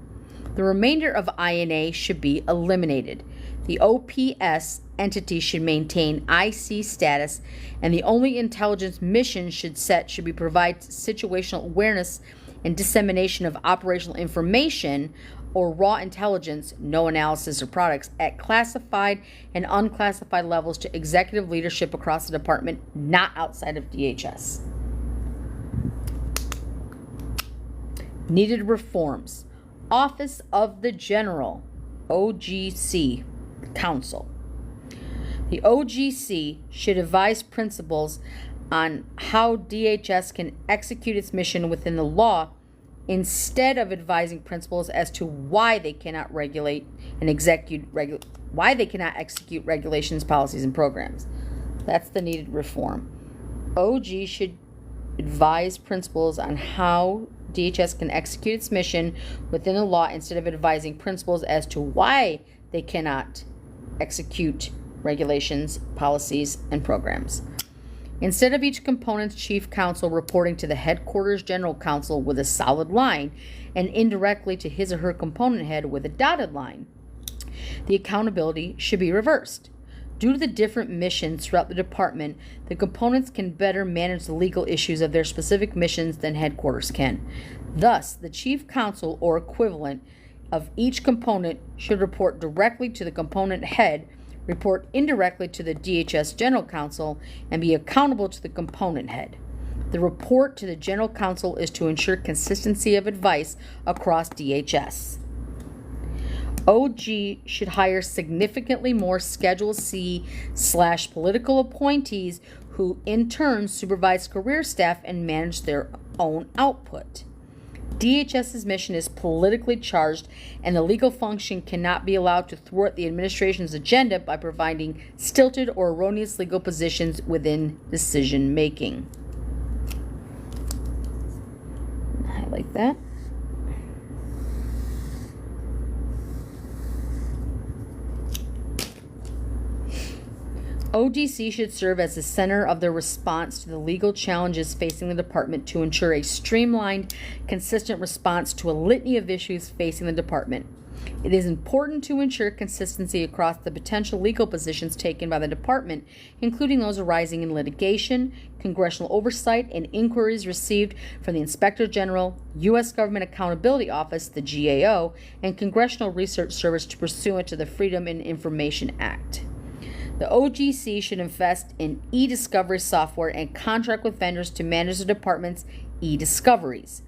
The remainder of I&A should be eliminated. The OPS entity should maintain IC status, and the only intelligence mission should be provide situational awareness and dissemination of operational information or raw intelligence, no analysis or products, at classified and unclassified levels to executive leadership across the department, not outside of DHS. Needed reforms. Office of the General, OGC, Counsel. The OGC should advise principals on how DHS can execute its mission within the law instead of advising principals as to why they cannot regulate and execute regulations, policies, and programs. That's the needed reform. OG should advise principals on how DHS can execute its mission within the law instead of advising principals as to why they cannot execute regulations, policies, and programs. Instead of each component's chief counsel reporting to the headquarters general counsel with a solid line and indirectly to his or her component head with a dotted line, the accountability should be reversed. Due to the different missions throughout the department, the components can better manage the legal issues of their specific missions than headquarters can. Thus, the chief counsel or equivalent of each component should report directly to the component head, report indirectly to the DHS General Counsel, and be accountable to the component head. The report to the General Counsel is to ensure consistency of advice across DHS. OG should hire significantly more Schedule C/political appointees who in turn supervise career staff and manage their own output. DHS's mission is politically charged, and the legal function cannot be allowed to thwart the administration's agenda by providing stilted or erroneous legal positions within decision making. Highlight that. OGC should serve as the center of the response to the legal challenges facing the department to ensure a streamlined, consistent response to a litany of issues facing the department. It is important to ensure consistency across the potential legal positions taken by the department, including those arising in litigation, congressional oversight, and inquiries received from the Inspector General, U.S. Government Accountability Office, the GAO, and Congressional Research Service pursuant to the Freedom of Information Act. The OGC should invest in e-discovery software and contract with vendors to manage the department's e-discoveries.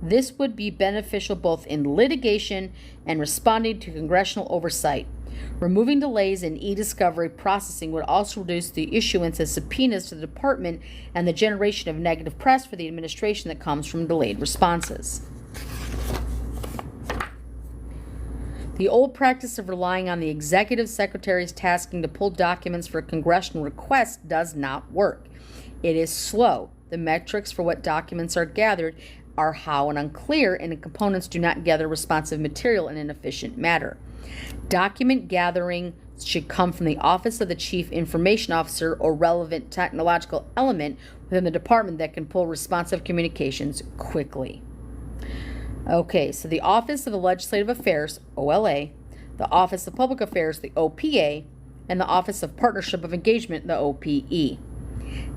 This would be beneficial both in litigation and responding to congressional oversight. Removing delays in e-discovery processing would also reduce the issuance of subpoenas to the department and the generation of negative press for the administration that comes from delayed responses. The old practice of relying on the executive secretary's tasking to pull documents for congressional requests does not work. It is slow. The metrics for what documents are gathered are how and unclear, and the components do not gather responsive material in an efficient manner. Document gathering should come from the Office of the Chief Information Officer or relevant technological element within the department that can pull responsive communications quickly. Okay, so the Office of the Legislative Affairs, OLA, the Office of Public Affairs, the OPA, and the Office of Partnership of Engagement, the OPE.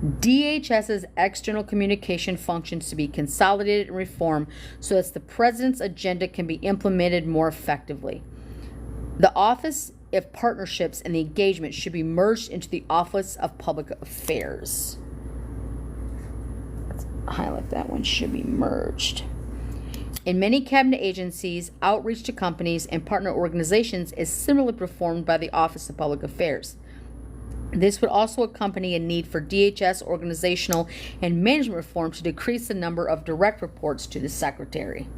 DHS's external communication functions to be consolidated and reformed so that the President's agenda can be implemented more effectively. The Office of Partnerships and the Engagement should be merged into the Office of Public Affairs. Let's highlight that one, should be merged. In many cabinet agencies, outreach to companies and partner organizations is similarly performed by the Office of Public Affairs. This would also accompany a need for DHS organizational and management reform to decrease the number of direct reports to the Secretary.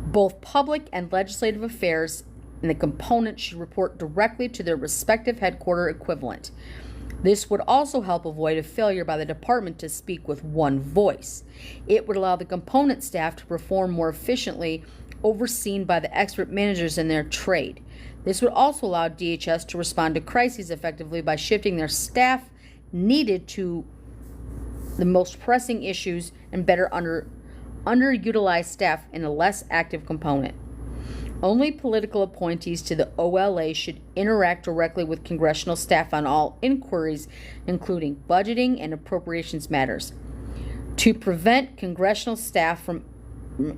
Both public and legislative affairs and the components should report directly to their respective headquarter equivalent. This would also help avoid a failure by the department to speak with one voice. It would allow the component staff to perform more efficiently, overseen by the expert managers in their trade. This would also allow DHS to respond to crises effectively by shifting their staff needed to the most pressing issues and better underutilized staff in a less active component. Only political appointees to the OLA should interact directly with congressional staff on all inquiries, including budgeting and appropriations matters. To prevent congressional staff from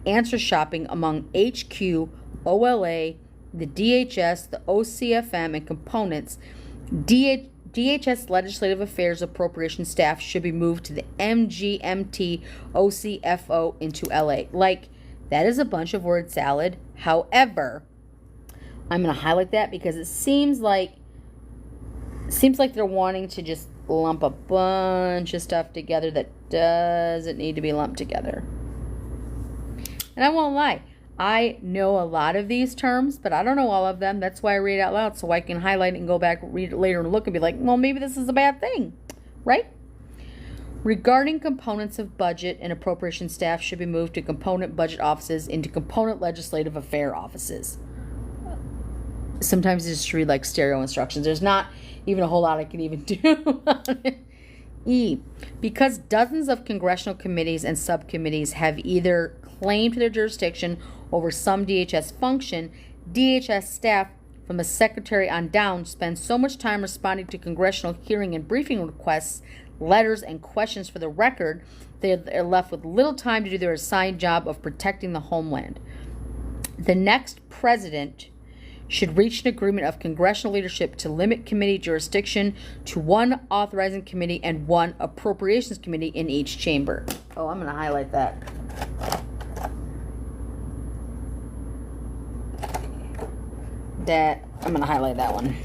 answer shopping among HQ, OLA, the DHS, the OCFM, and components. DHS Legislative Affairs Appropriation staff should be moved to the MGMT OCFO into LA. Like, that is a bunch of word salad. However, I'm going to highlight that because it seems like they're wanting to just lump a bunch of stuff together that doesn't need to be lumped together. And I won't lie, I know a lot of these terms, but I don't know all of them. That's why I read it out loud, so I can highlight it and go back, read it later, and look and be like, well, maybe this is a bad thing, right? Regarding components of budget and appropriation staff should be moved to component budget offices into component legislative affair offices. Sometimes you just read like stereo instructions. There's not even a whole lot I can even do on it. E, because dozens of congressional committees and subcommittees have either claimed their jurisdiction over some DHS function, DHS staff from the secretary on down spend so much time responding to congressional hearing and briefing requests, letters, and questions for the record, they're left with little time to do their assigned job of protecting the homeland. The next president should reach an agreement of congressional leadership to limit committee jurisdiction to one authorizing committee and one appropriations committee in each chamber. Oh, I'm going to highlight that. I'm going to highlight that one.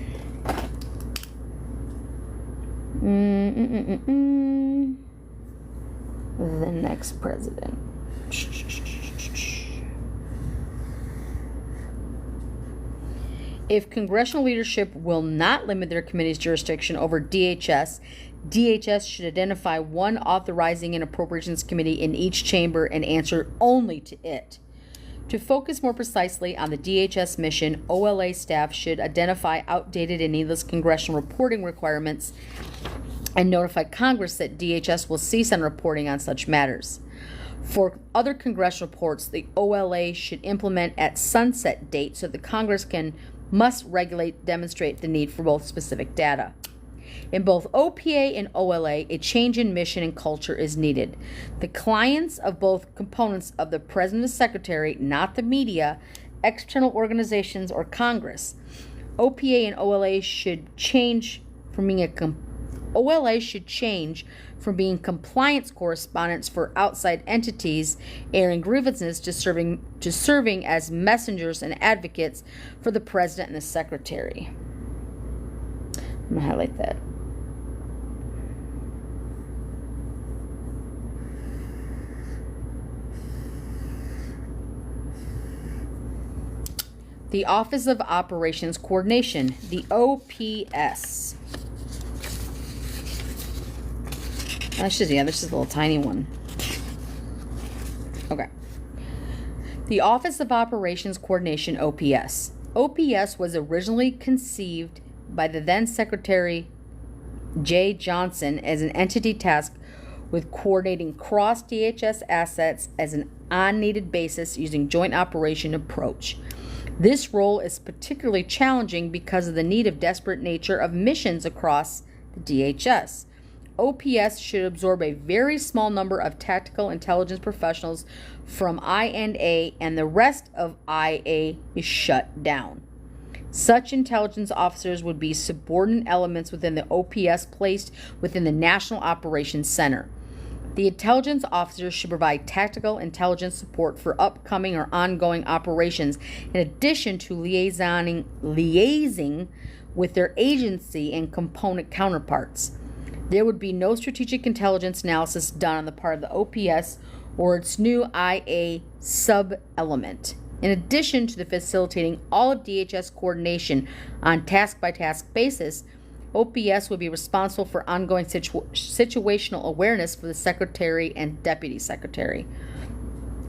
The next president. If congressional leadership will not limit their committee's jurisdiction over DHS, DHS should identify one authorizing and appropriations committee in each chamber and answer only to it. To focus more precisely on the DHS mission, OLA staff should identify outdated and needless congressional reporting requirements and notify Congress that DHS will cease on reporting on such matters. For other congressional reports, the OLA should implement at sunset date so that Congress must demonstrate the need for both specific data. In both OPA and OLA, a change in mission and culture is needed. The clients of both components of the President and Secretary, not the media, external organizations, or Congress. OPA and OLA should change from being compliance correspondents for outside entities airing grievances to serving as messengers and advocates for the President and the Secretary. I'm going to highlight that. The Office of Operations Coordination, the OPS. This is a little tiny one. Okay. The Office of Operations Coordination, OPS. OPS was originally conceived by the then Secretary Jay Johnson as an entity tasked with coordinating cross-DHS assets as an on-needed basis using joint operation approach. This role is particularly challenging because of the desperate nature of missions across the DHS. OPS should absorb a very small number of tactical intelligence professionals from I&A, and the rest of IA is shut down. Such intelligence officers would be subordinate elements within the OPS placed within the National Operations Center. The intelligence officers should provide tactical intelligence support for upcoming or ongoing operations, in addition to liaising with their agency and component counterparts. There would be no strategic intelligence analysis done on the part of the OPS or its new IA sub-element. In addition to the facilitating all of DHS coordination on task-by-task basis, OPS would be responsible for ongoing situational awareness for the Secretary and Deputy Secretary.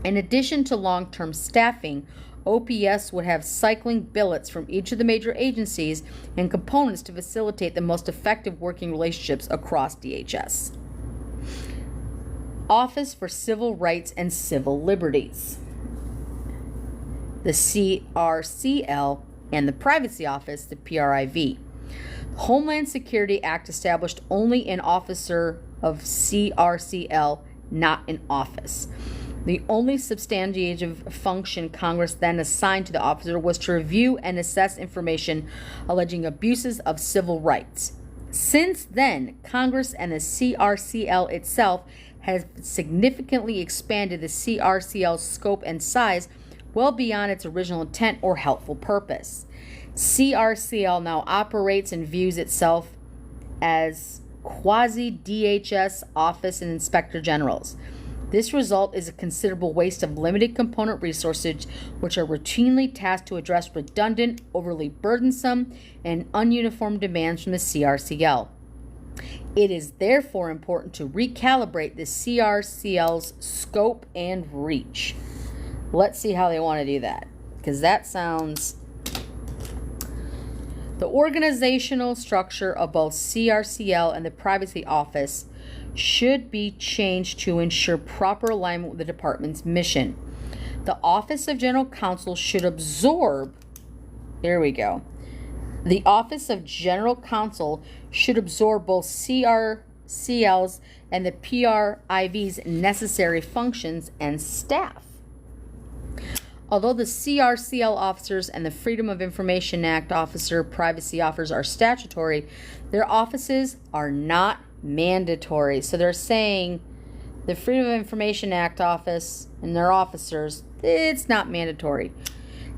In addition to long-term staffing, OPS would have cycling billets from each of the major agencies and components to facilitate the most effective working relationships across DHS. Office for Civil Rights and Civil Liberties, the CRCL, and the Privacy Office, the PRIV. Homeland Security Act established only an officer of CRCL, not an office. The only substantive function Congress then assigned to the officer was to review and assess information alleging abuses of civil rights. Since then, Congress and the CRCL itself has significantly expanded the CRCL's scope and size well beyond its original intent or helpful purpose. CRCL now operates and views itself as quasi-DHS Office and Inspector Generals. This result is a considerable waste of limited component resources, which are routinely tasked to address redundant, overly burdensome, and ununiform demands from the CRCL. It is therefore important to recalibrate the CRCL's scope and reach. Let's see how they want to do that, because that sounds... The organizational structure of both CRCL and the Privacy Office should be changed to ensure proper alignment with the department's mission. The Office of General Counsel should absorb, there we go, the Office of General Counsel should absorb both CRCL's and the PRIV's necessary functions and staff. Although the CRCL officers and the Freedom of Information Act officer privacy officers are statutory, their offices are not mandatory. So they're saying the Freedom of Information Act office and their officers, it's not mandatory.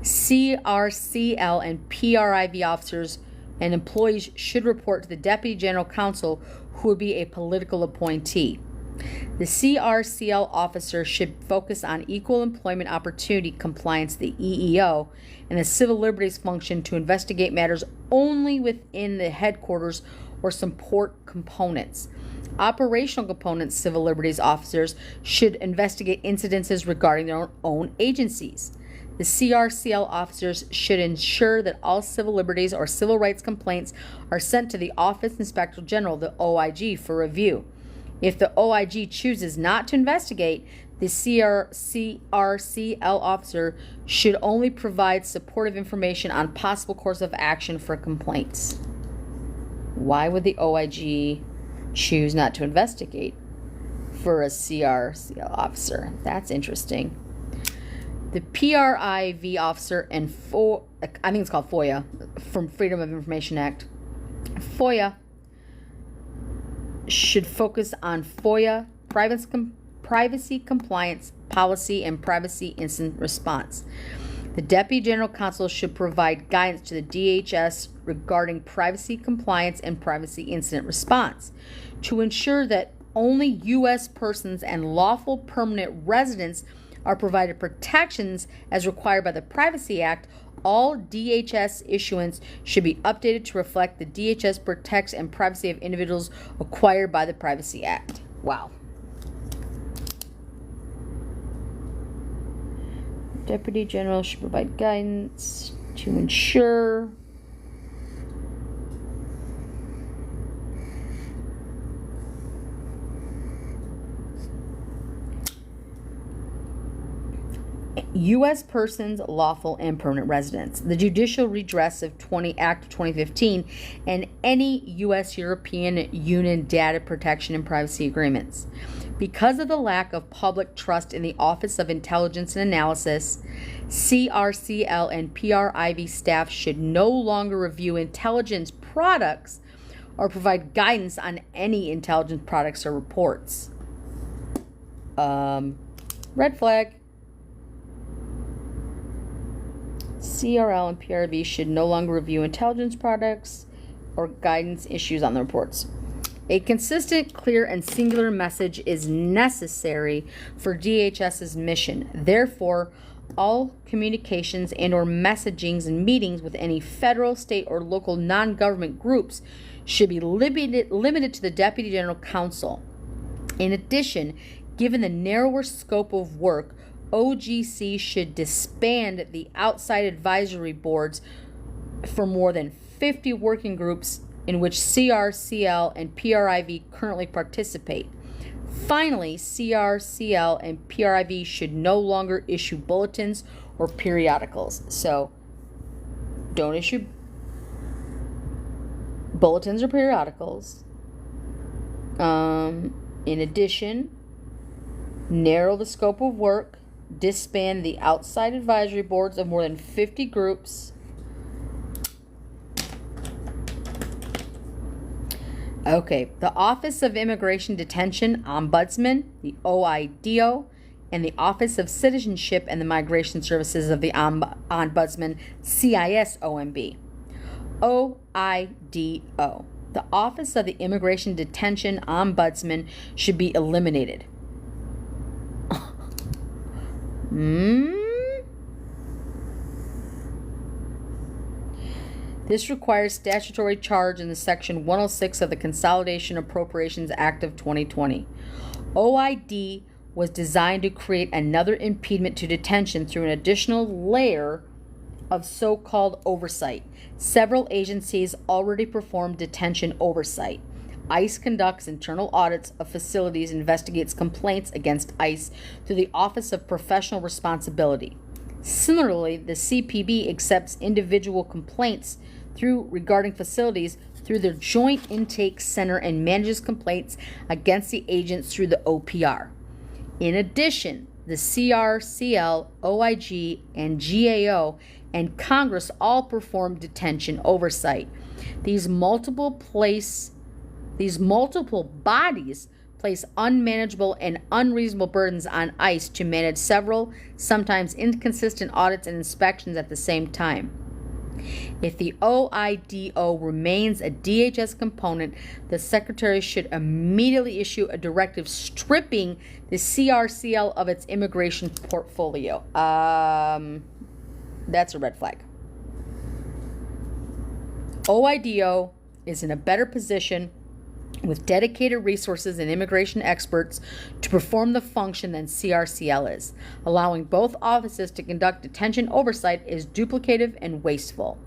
CRCL and PRIV officers and employees should report to the Deputy General Counsel, who would be a political appointee. The CRCL officer should focus on equal employment opportunity compliance, the EEO, and the civil liberties function to investigate matters only within the headquarters or support components. Operational components civil liberties officers should investigate incidences regarding their own agencies. The CRCL officers should ensure that all civil liberties or civil rights complaints are sent to the Office Inspector General, the OIG, for review. If the OIG chooses not to investigate, the CRCL officer should only provide supportive information on possible course of action for complaints. Why would the OIG choose not to investigate for a CRCL officer? That's interesting. The PRIV officer and I think it's called FOIA, from Freedom of Information Act. FOIA should focus on FOIA, privacy compliance policy, and privacy incident response. The Deputy General Counsel should provide guidance to the DHS regarding privacy compliance and privacy incident response to ensure that only U.S. persons and lawful permanent residents are provided protections as required by the Privacy Act. All DHS issuance should be updated to reflect the DHS protects and privacy of individuals acquired by the Privacy Act. Wow. Deputy General should provide guidance to ensure U.S. persons, lawful and permanent residents, the Judicial Redress of Act of 2015, and any U.S. European Union data protection and privacy agreements. Because of the lack of public trust in the Office of Intelligence and Analysis, CRCL and PRIV staff should no longer review intelligence products or provide guidance on any intelligence products or reports. Red flag. CRL and PRV should no longer review intelligence products or guidance issues on the reports. A consistent, clear, and singular message is necessary for DHS's mission. Therefore, all communications and or messagings and meetings with any federal, state, or local non-government groups should be limited to the Deputy General Counsel. In addition, given the narrower scope of work, OGC should disband the outside advisory boards for more than 50 working groups in which CRCL and PRIV currently participate. Finally, CRCL and PRIV should no longer issue bulletins or periodicals. So, don't issue bulletins or periodicals. In addition, narrow the scope of work, disband the outside advisory boards of more than 50 groups. Okay, the Office of Immigration Detention Ombudsman, the OIDO, and the Office of Citizenship and the Migration Services of the Ombudsman, CISOMB. OIDO. The Office of the Immigration Detention Ombudsman should be eliminated. This requires statutory charge in the Section 106 of the Consolidation Appropriations Act of 2020. OID was designed to create another impediment to detention through an additional layer of so-called oversight. Several agencies already perform detention oversight. ICE conducts internal audits of facilities and investigates complaints against ICE through the Office of Professional Responsibility. Similarly, the CPB accepts individual complaints regarding facilities through their Joint Intake Center and manages complaints against the agents through the OPR. In addition, the CRCL, OIG, and GAO and Congress all perform detention oversight. These multiple bodies place unmanageable and unreasonable burdens on ICE to manage several, sometimes inconsistent audits and inspections at the same time. If the OIDO remains a DHS component, the Secretary should immediately issue a directive stripping the CRCL of its immigration portfolio. That's a red flag. OIDO is in a better position with dedicated resources and immigration experts to perform the function than CRCL is. Allowing both offices to conduct detention oversight is duplicative and wasteful.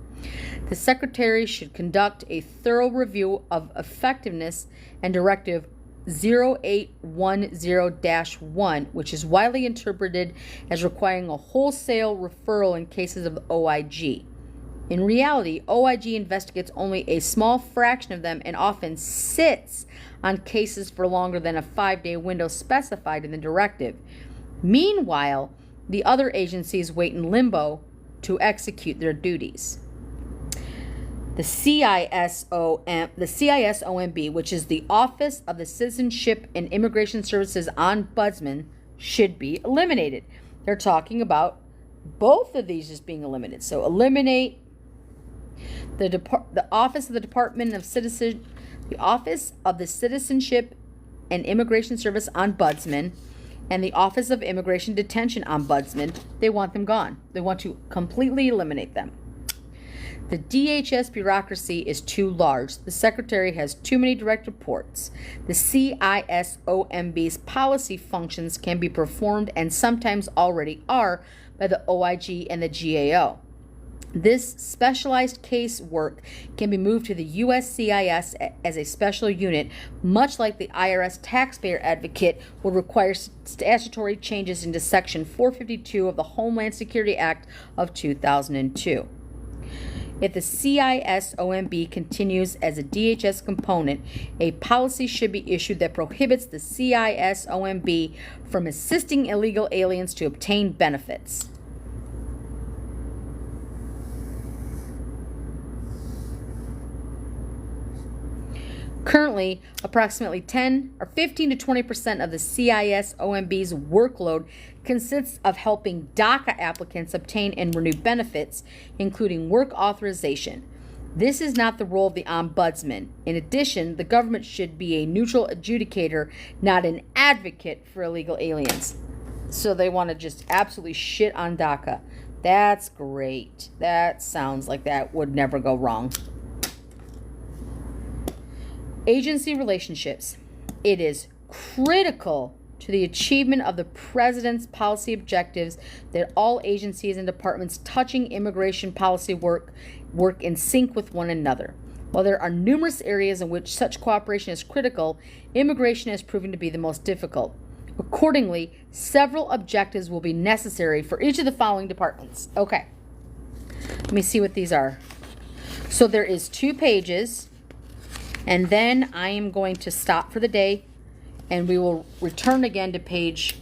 The Secretary should conduct a thorough review of effectiveness and Directive 0810-1, which is widely interpreted as requiring a wholesale referral in cases of OIG. In reality, OIG investigates only a small fraction of them and often sits on cases for longer than a 5-day window specified in the directive. Meanwhile, the other agencies wait in limbo to execute their duties. The CISOMB, which is the Office of the Citizenship and Immigration Services Ombudsman, should be eliminated. They're talking about both of these as being eliminated. So eliminate the Office of the Department of the Office of the Citizenship and Immigration Service Ombudsman, and the Office of Immigration Detention Ombudsman. They want them gone. They want to completely eliminate them. The DHS bureaucracy is too large. The Secretary has too many direct reports. The CISOMB's policy functions can be performed, and sometimes already are, by the OIG and the GAO. This specialized case work can be moved to the USCIS as a special unit, much like the IRS taxpayer advocate would require statutory changes into Section 452 of the Homeland Security Act of 2002. If the CISOMB continues as a DHS component, a policy should be issued that prohibits the CISOMB from assisting illegal aliens to obtain benefits. Currently, approximately 15 to 20% of the CISOMB's workload consists of helping DACA applicants obtain and renew benefits, including work authorization. This is not the role of the Ombudsman. In addition, the government should be a neutral adjudicator, not an advocate for illegal aliens. So they want to just absolutely shit on DACA. That's great. That sounds like that would never go wrong. Agency relationships. It is critical to the achievement of the President's policy objectives that all agencies and departments touching immigration policy work in sync with one another. While there are numerous areas in which such cooperation is critical, immigration has proven to be the most difficult. Accordingly, several objectives will be necessary for each of the following departments. Okay, let me see what these are. So there is 2 pages. And then I am going to stop for the day, and we will return again to page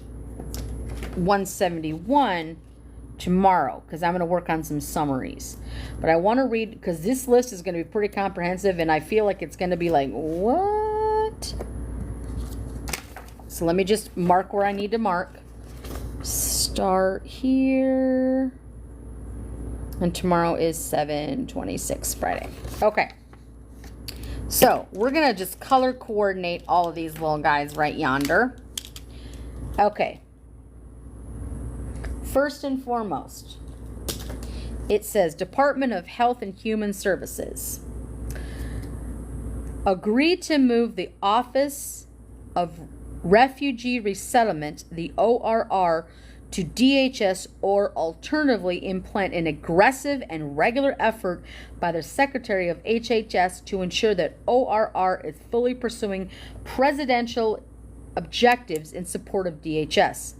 171 tomorrow, because I'm going to work on some summaries. But I want to read, because this list is going to be pretty comprehensive, and I feel like it's going to be like, what? So let me just mark where I need to mark. Start here. And tomorrow is 7/26, Friday. Okay. So we're going to just color coordinate all of these little guys right yonder. Okay. First and foremost, it says Department of Health and Human Services. Agree to move the Office of Refugee Resettlement, the ORR, to DHS, or alternatively implement an aggressive and regular effort by the Secretary of HHS to ensure that ORR is fully pursuing presidential objectives in support of DHS.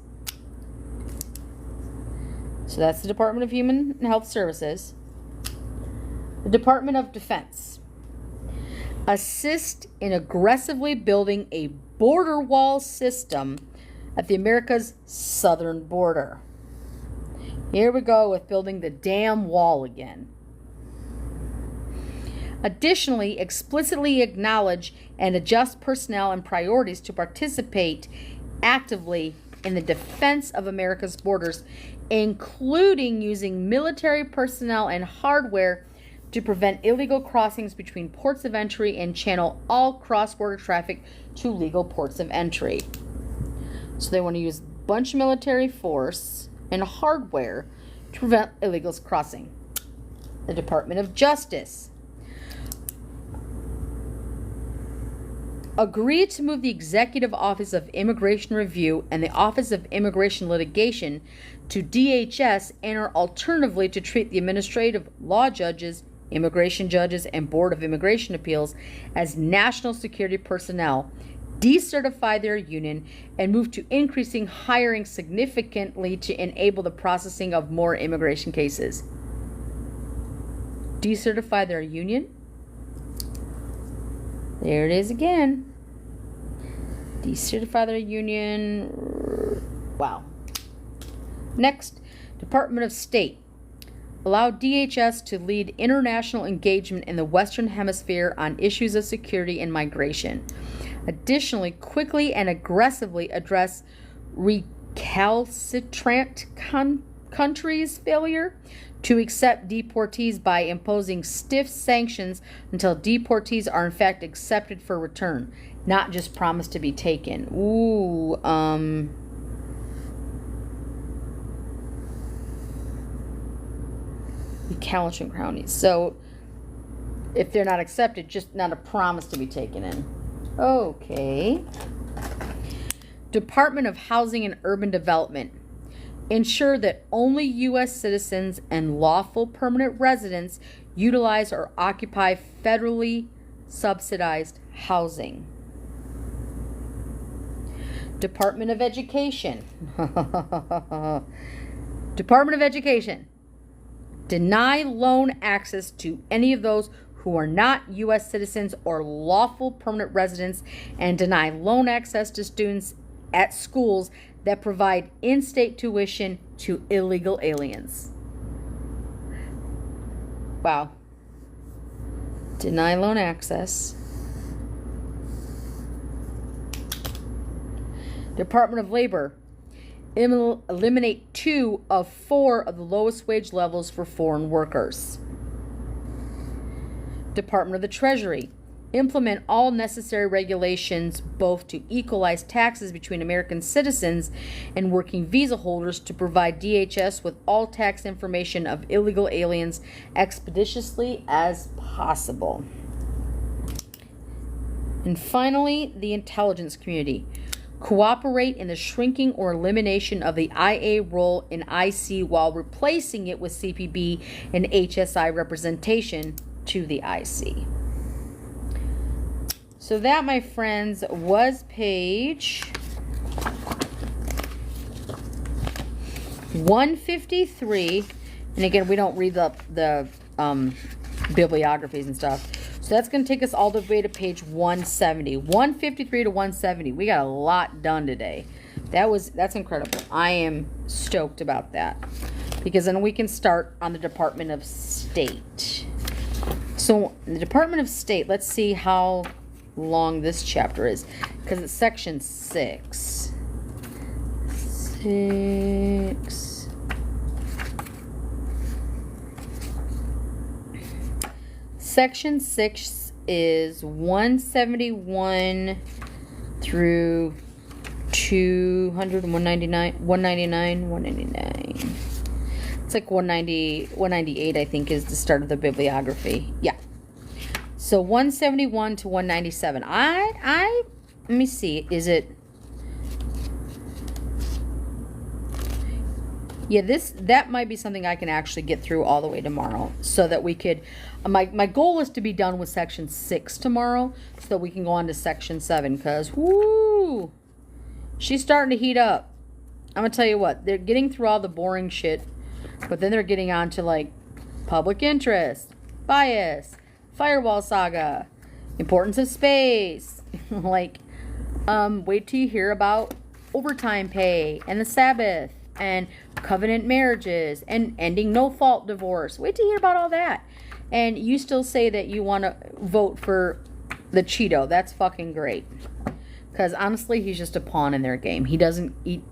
So that's the Department of Human and Health Services. The Department of Defense. Assist in aggressively building a border wall system at the America's southern border. Here we go with building the damn wall again. Additionally, explicitly acknowledge and adjust personnel and priorities to participate actively in the defense of America's borders, including using military personnel and hardware to prevent illegal crossings between ports of entry and channel all cross-border traffic to legal ports of entry. So they want to use a bunch of military force and hardware to prevent illegals crossing. The Department of Justice. Agree to move the Executive Office of Immigration Review and the Office of Immigration Litigation to DHS, and or alternatively to treat the administrative law judges, immigration judges, and Board of Immigration Appeals as national security personnel, decertify their union, and move to increasing hiring significantly to enable the processing of more immigration cases. Decertify their union? There it is again. Decertify their union. Wow. Next, Department of State. Allow DHS to lead international engagement in the Western Hemisphere on issues of security and migration. Additionally, quickly and aggressively address recalcitrant countries' failure to accept deportees by imposing stiff sanctions until deportees are in fact accepted for return, not just promised to be taken. Recalcitrant counties. So if they're not accepted, just not a promise to be taken in. Okay. Department of Housing and Urban Development. Ensure that only U.S. citizens and lawful permanent residents utilize or occupy federally subsidized housing. Department of Education. Department of Education. Deny loan access to any of those who are not U.S. citizens or lawful permanent residents, and deny loan access to students at schools that provide in-state tuition to illegal aliens. Wow. Deny loan access. Department of Labor. Eliminate 2 of 4 of the lowest wage levels for foreign workers. Department of the Treasury. Implement all necessary regulations both to equalize taxes between American citizens and working visa holders to provide DHS with all tax information of illegal aliens expeditiously as possible. And finally, the intelligence community. Cooperate in the shrinking or elimination of the IA role in IC while replacing it with CPB and HSI representation to the IC. So that, my friends, was page 153. And again, we don't read the bibliographies and stuff. So that's going to take us all the way to page 170. 153 to 170. We got a lot done today. That's incredible. I am stoked about that. Because then we can start on the Department of State. So the Department of State, let's see how long this chapter is. Because it's section 6. Section 6 is 171 through 200, 199, 199, 199. It's like 190, 198, I think, is the start of the bibliography. Yeah. So 171 to 197. Let me see. Is it? Yeah, that might be something I can actually get through all the way tomorrow, so that we could. My goal is to be done with section 6 tomorrow, so that we can go on to section 7. Cause whoo, she's starting to heat up. I'm gonna tell you what. They're getting through all the boring shit, but then they're getting on to like public interest, bias, firewall saga, importance of space. Like, wait till you hear about overtime pay and the Sabbath and covenant marriages and ending no-fault divorce. Wait till you hear about all that. And you still say that you want to vote for the Cheeto. That's fucking great. Because honestly, he's just a pawn in their game. He doesn't eat.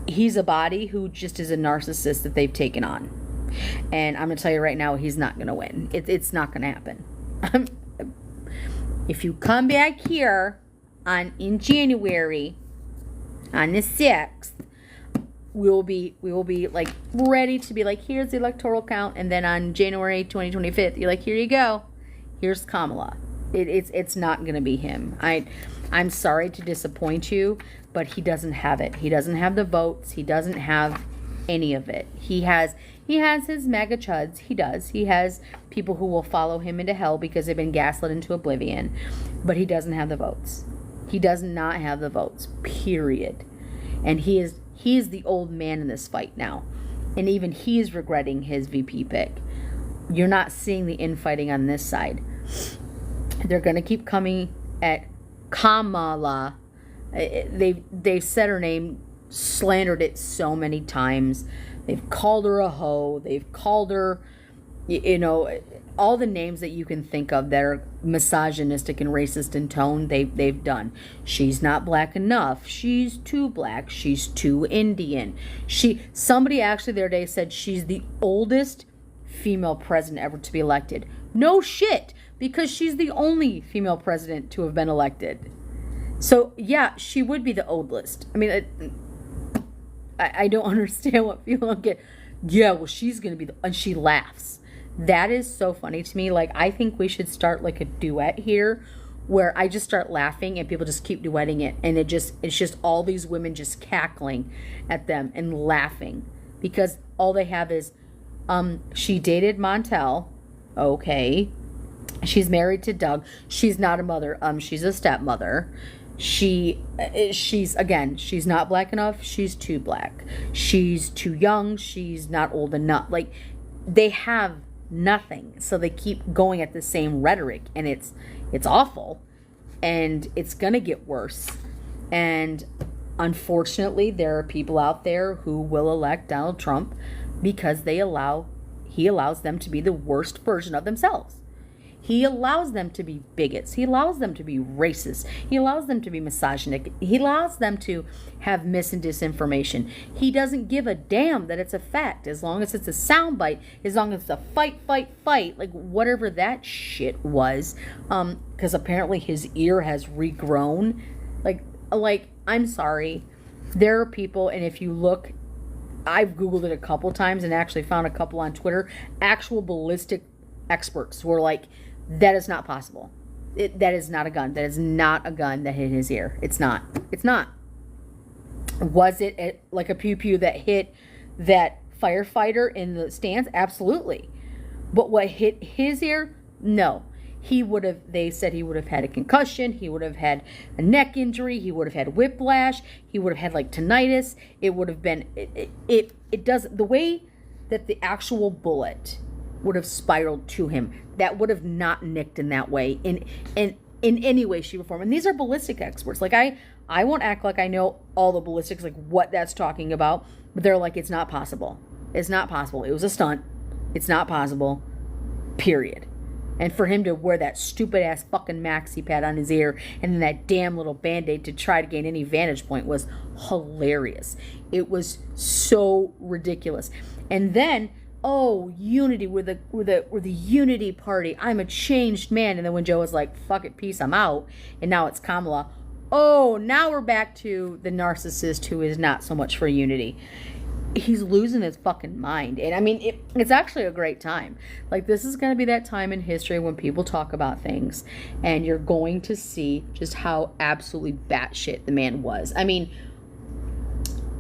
He's a body who just is a narcissist that they've taken on. And I'm going to tell you right now, he's not going to win. It's not going to happen. If you come back here in January, on the 6th, we will be like ready to be like, here's the electoral count, and then on January 2025, you're like, here you go, here's Kamala. It's not gonna be him. I'm sorry to disappoint you, but he doesn't have it. He doesn't have the votes. He doesn't have any of it. He has his MAGA chuds. He does. He has people who will follow him into hell because they've been gaslit into oblivion, but he doesn't have the votes. He does not have the votes, period. And he is the old man in this fight now. And even he is regretting his VP pick. You're not seeing the infighting on this side. They're going to keep coming at Kamala. They've said her name, slandered it so many times. They've called her a hoe. They've called her, all the names that you can think of that are misogynistic and racist in tone, they've done. She's not black enough. She's too black. She's too Indian. Somebody actually the other day said she's the oldest female president ever to be elected. No shit, because she's the only female president to have been elected. So yeah, she would be the oldest. I mean, I don't understand what people don't get. Yeah, well, she's gonna be and she laughs. That is so funny to me. Like, I think we should start like a duet here where I just start laughing and people just keep duetting it. And it's just all these women just cackling at them and laughing because all they have is, she dated Montel. Okay. She's married to Doug. She's not a mother. She's a stepmother. She's not black enough. She's too black. She's too young. She's not old enough. Like, they have nothing, so they keep going at the same rhetoric, and it's awful, and it's gonna get worse. And unfortunately, there are people out there who will elect Donald Trump because he allows them to be the worst version of themselves. He allows them to be bigots. He allows them to be racist. He allows them to be misogynistic. He allows them to have mis and disinformation. He doesn't give a damn that it's a fact, as long as it's a soundbite, as long as it's a fight, like whatever that shit was. Because apparently his ear has regrown. Like, I'm sorry. There are people, and if you look, I've Googled it a couple times and actually found a couple on Twitter, actual ballistic experts who are like, that is not possible. That is not a gun. That is not a gun that hit his ear. It's not. Was it like a pew-pew that hit that firefighter in the stands? Absolutely. But what hit his ear? No. They said he would have had a concussion. He would have had a neck injury. He would have had whiplash. He would have had like tinnitus. It would have been, it doesn't, the way that the actual bullet would have spiraled to him, that would have not nicked in that way in any way, shape, or form. And these are ballistic experts. Like, I won't act like I know all the ballistics, like what that's talking about, but they're like, it's not possible. It's not possible. It was a stunt. It's not possible. Period. And for him to wear that stupid ass fucking maxi pad on his ear and then that damn little band-aid to try to gain any vantage point was hilarious. It was so ridiculous. And then, oh, unity, we're the unity party. I'm a changed man. And then when Joe was like, fuck it, peace, I'm out. And now it's Kamala. Oh, now we're back to the narcissist who is not so much for unity. He's losing his fucking mind. And I mean, it's actually a great time. Like, this is going to be that time in history when people talk about things and you're going to see just how absolutely batshit the man was. I mean,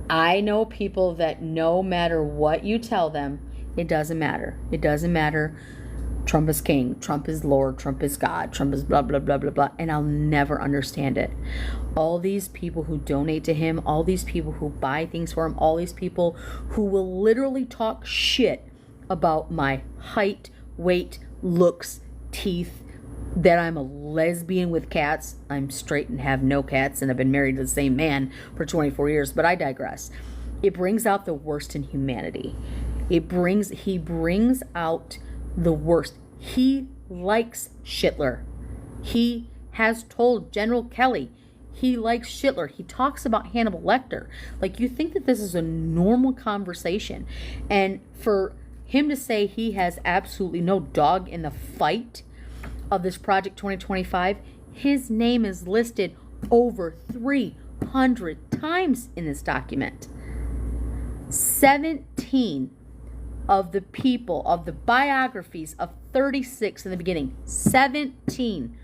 I know people that no matter what you tell them, it doesn't matter. It doesn't matter. Trump is king, Trump is Lord, Trump is God, Trump is blah, blah, blah, blah, blah. And I'll never understand it. All these people who donate to him, all these people who buy things for him, all these people who will literally talk shit about my height, weight, looks, teeth, that I'm a lesbian with cats. I'm straight and have no cats, and I've been married to the same man for 24 years, but I digress. It brings out the worst in humanity. He brings out the worst. He likes Schittler. He has told General Kelly he likes Schittler. He talks about Hannibal Lecter. Like, you think that this is a normal conversation. And for him to say he has absolutely no dog in the fight of this Project 2025, his name is listed over 300 times in this document. 17 of the people, of the biographies of 36 in the beginning, 17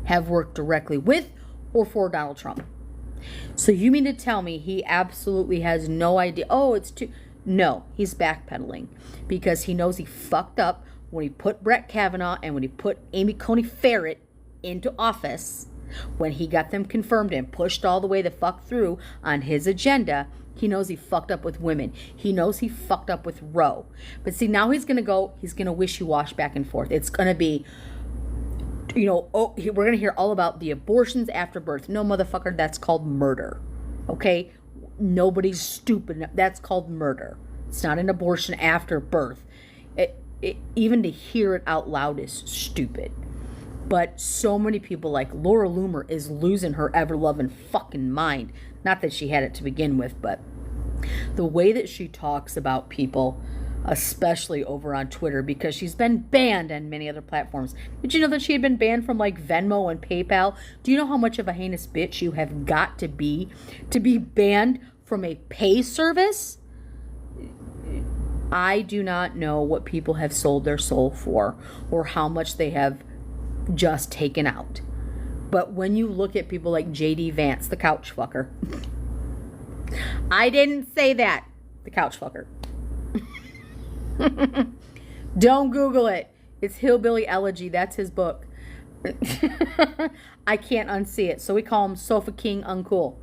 have worked directly with or for Donald Trump. So you mean to tell me he absolutely has no idea? Oh, it's too... No, he's backpedaling because he knows he fucked up when he put Brett Kavanaugh and when he put Amy Coney Barrett into office, when he got them confirmed and pushed all the way the fuck through on his agenda. He knows he fucked up with women. He knows he fucked up with Roe. But see, now he's going to wishy-wash back and forth. It's going to be, we're going to hear all about the abortions after birth. No, motherfucker, that's called murder. Okay? Nobody's stupid. That's called murder. It's not an abortion after birth. Even to hear it out loud is stupid. But so many people, like Laura Loomer, is losing her ever-loving fucking mind. Not that she had it to begin with, but the way that she talks about people, especially over on Twitter, because she's been banned on many other platforms. Did you know that she had been banned from like Venmo and PayPal? Do you know how much of a heinous bitch you have got to be banned from a pay service? I do not know what people have sold their soul for or how much they have just taken out. But when you look at people like J.D. Vance, the couch fucker. I didn't say that. The couch fucker. Don't Google it. It's Hillbilly Elegy. That's his book. I can't unsee it. So we call him Sofa King Uncool.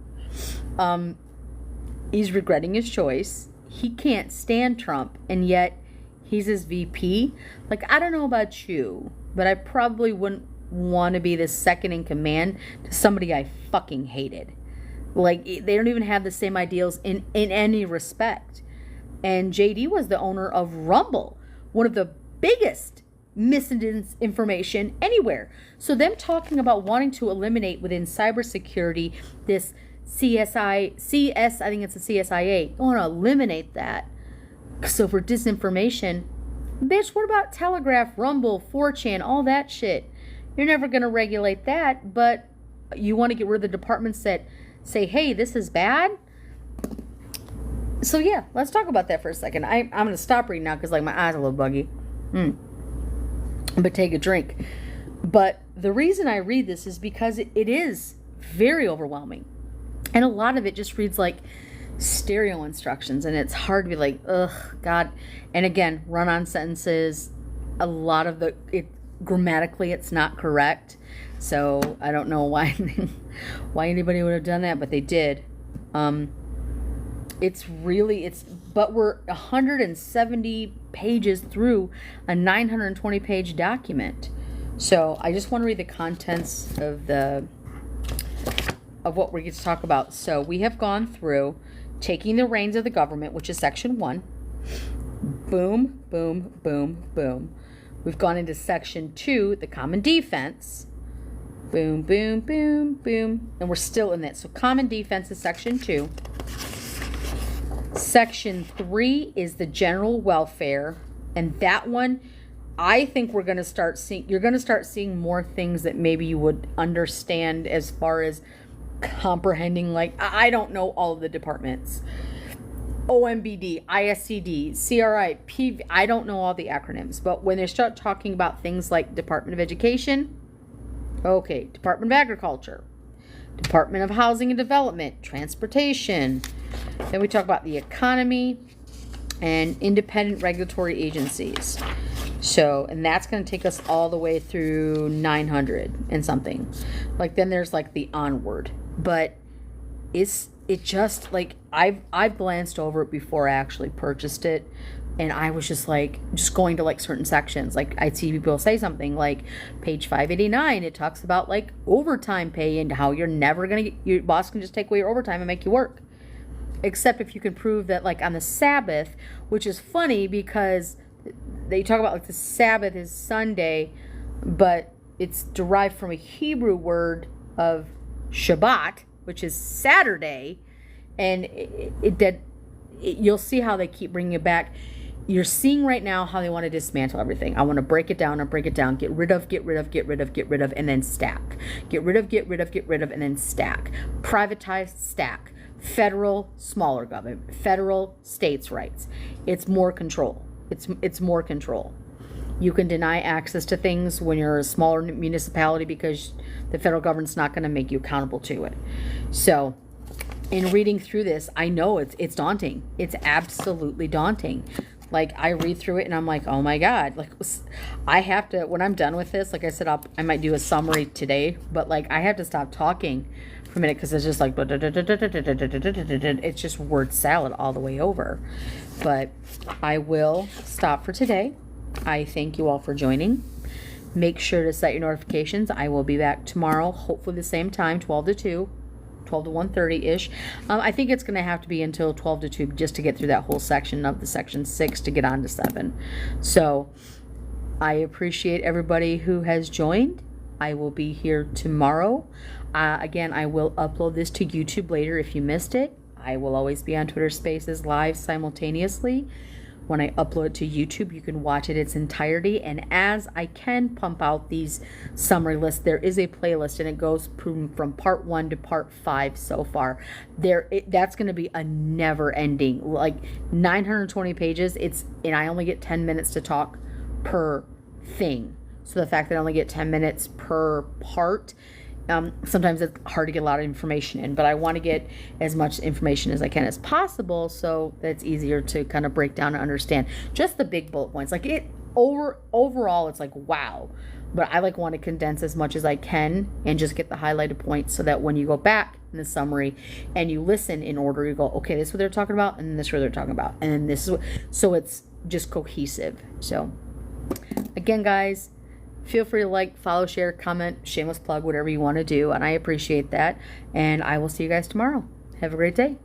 He's regretting his choice. He can't stand Trump, and yet he's his VP. Like, I don't know about you, but I probably wouldn't want to be the second in command to somebody I fucking hated. Like, they don't even have the same ideals in any respect. And JD was the owner of Rumble, one of the biggest misinformation anywhere. So them talking about wanting to eliminate within cybersecurity this I think it's the CSIA. I want to eliminate that. So for disinformation, bitch, what about Telegraph, Rumble, 4chan, all that shit? You're never going to regulate that, but you want to get rid of the departments that say, hey, this is bad? So yeah, let's talk about that for a second. I'm going to stop reading now because like my eyes are a little buggy. But take a drink. But the reason I read this is because it is very overwhelming. And a lot of it just reads like stereo instructions, and it's hard to be like, ugh, God. And again, run-on sentences. A lot of grammatically, it's not correct. So I don't know why anybody would have done that, but they did. But we're 170 pages through a 920-page document. So I just want to read the contents of of what we get to talk about. So we have gone through taking the reins of the government, which is section 1. Boom, boom, boom, boom. We've gone into section 2, the common defense. Boom, boom, boom, boom. And we're still in that. So common defense is section 2. Section 3 is the general welfare. And that one, I think we're going to start seeing, you're going to start seeing more things that maybe you would understand as far as comprehending. Like, I don't know all of the departments. OMBD, ISCD, CRI, PV, I don't know all the acronyms. But when they start talking about things like Department of Education, okay, Department of Agriculture, Department of Housing and Development, Transportation. Then we talk about the economy and independent regulatory agencies. So, and that's going to take us all the way through 900 and something. Like, then there's like the onward. But it just like, I've glanced over it before I actually purchased it. And I was just like, just going to like certain sections. Like, I'd see people say something like page 589, it talks about like overtime pay and how you're never going to get, your boss can just take away your overtime and make you work. Except if you can prove that, like, on the Sabbath, which is funny because they talk about like the Sabbath is Sunday, but it's derived from a Hebrew word of Shabbat, which is Saturday. And you'll see how they keep bringing it back. You're seeing right now how they want to dismantle everything. I want to break it down, get rid of, and then stack. Get rid of, and then stack. Privatize, stack. Federal, smaller government. Federal, states' rights. It's more control. It's more control. You can deny access to things when you're a smaller municipality because the federal government's not going to make you accountable to it. So, in reading through this, I know it's daunting. It's absolutely daunting. Like, I read through it and I'm like, oh my God. Like, I have to, when I'm done with this, like I said, I might do a summary today, but like, I have to stop talking for a minute because it's just like, it's just word salad all the way over. But I will stop for today. I thank you all for joining. Make sure to set your notifications. I will be back tomorrow, hopefully the same time, 12 to 2. 12 to 1:30-ish. I think it's going to have to be until 12 to 2 just to get through that whole section of the section 6 to get on to 7. So I appreciate everybody who has joined. I will be here tomorrow. Again, I will upload this to YouTube later if you missed it. I will always be on Twitter Spaces live simultaneously. When I upload it to YouTube, you can watch it its entirety. And as I can pump out these summary lists, there is a playlist, and it goes from part 1 to part 5 so far. That's going to be a never-ending, like 920 pages. And I only get 10 minutes to talk per thing. So the fact that I only get 10 minutes per part, sometimes it's hard to get a lot of information in, but I want to get as much information as I can as possible so that it's easier to kind of break down and understand just the big bullet points. Like, overall, it's like, wow. But I want to condense as much as I can and just get the highlighted points so that when you go back in the summary and you listen in order, you go, okay, this is what they're talking about, and this is what they're talking about, and then this is what, so it's just cohesive. So again, guys, feel free to like, follow, share, comment, shameless plug, whatever you want to do. And I appreciate that. And I will see you guys tomorrow. Have a great day.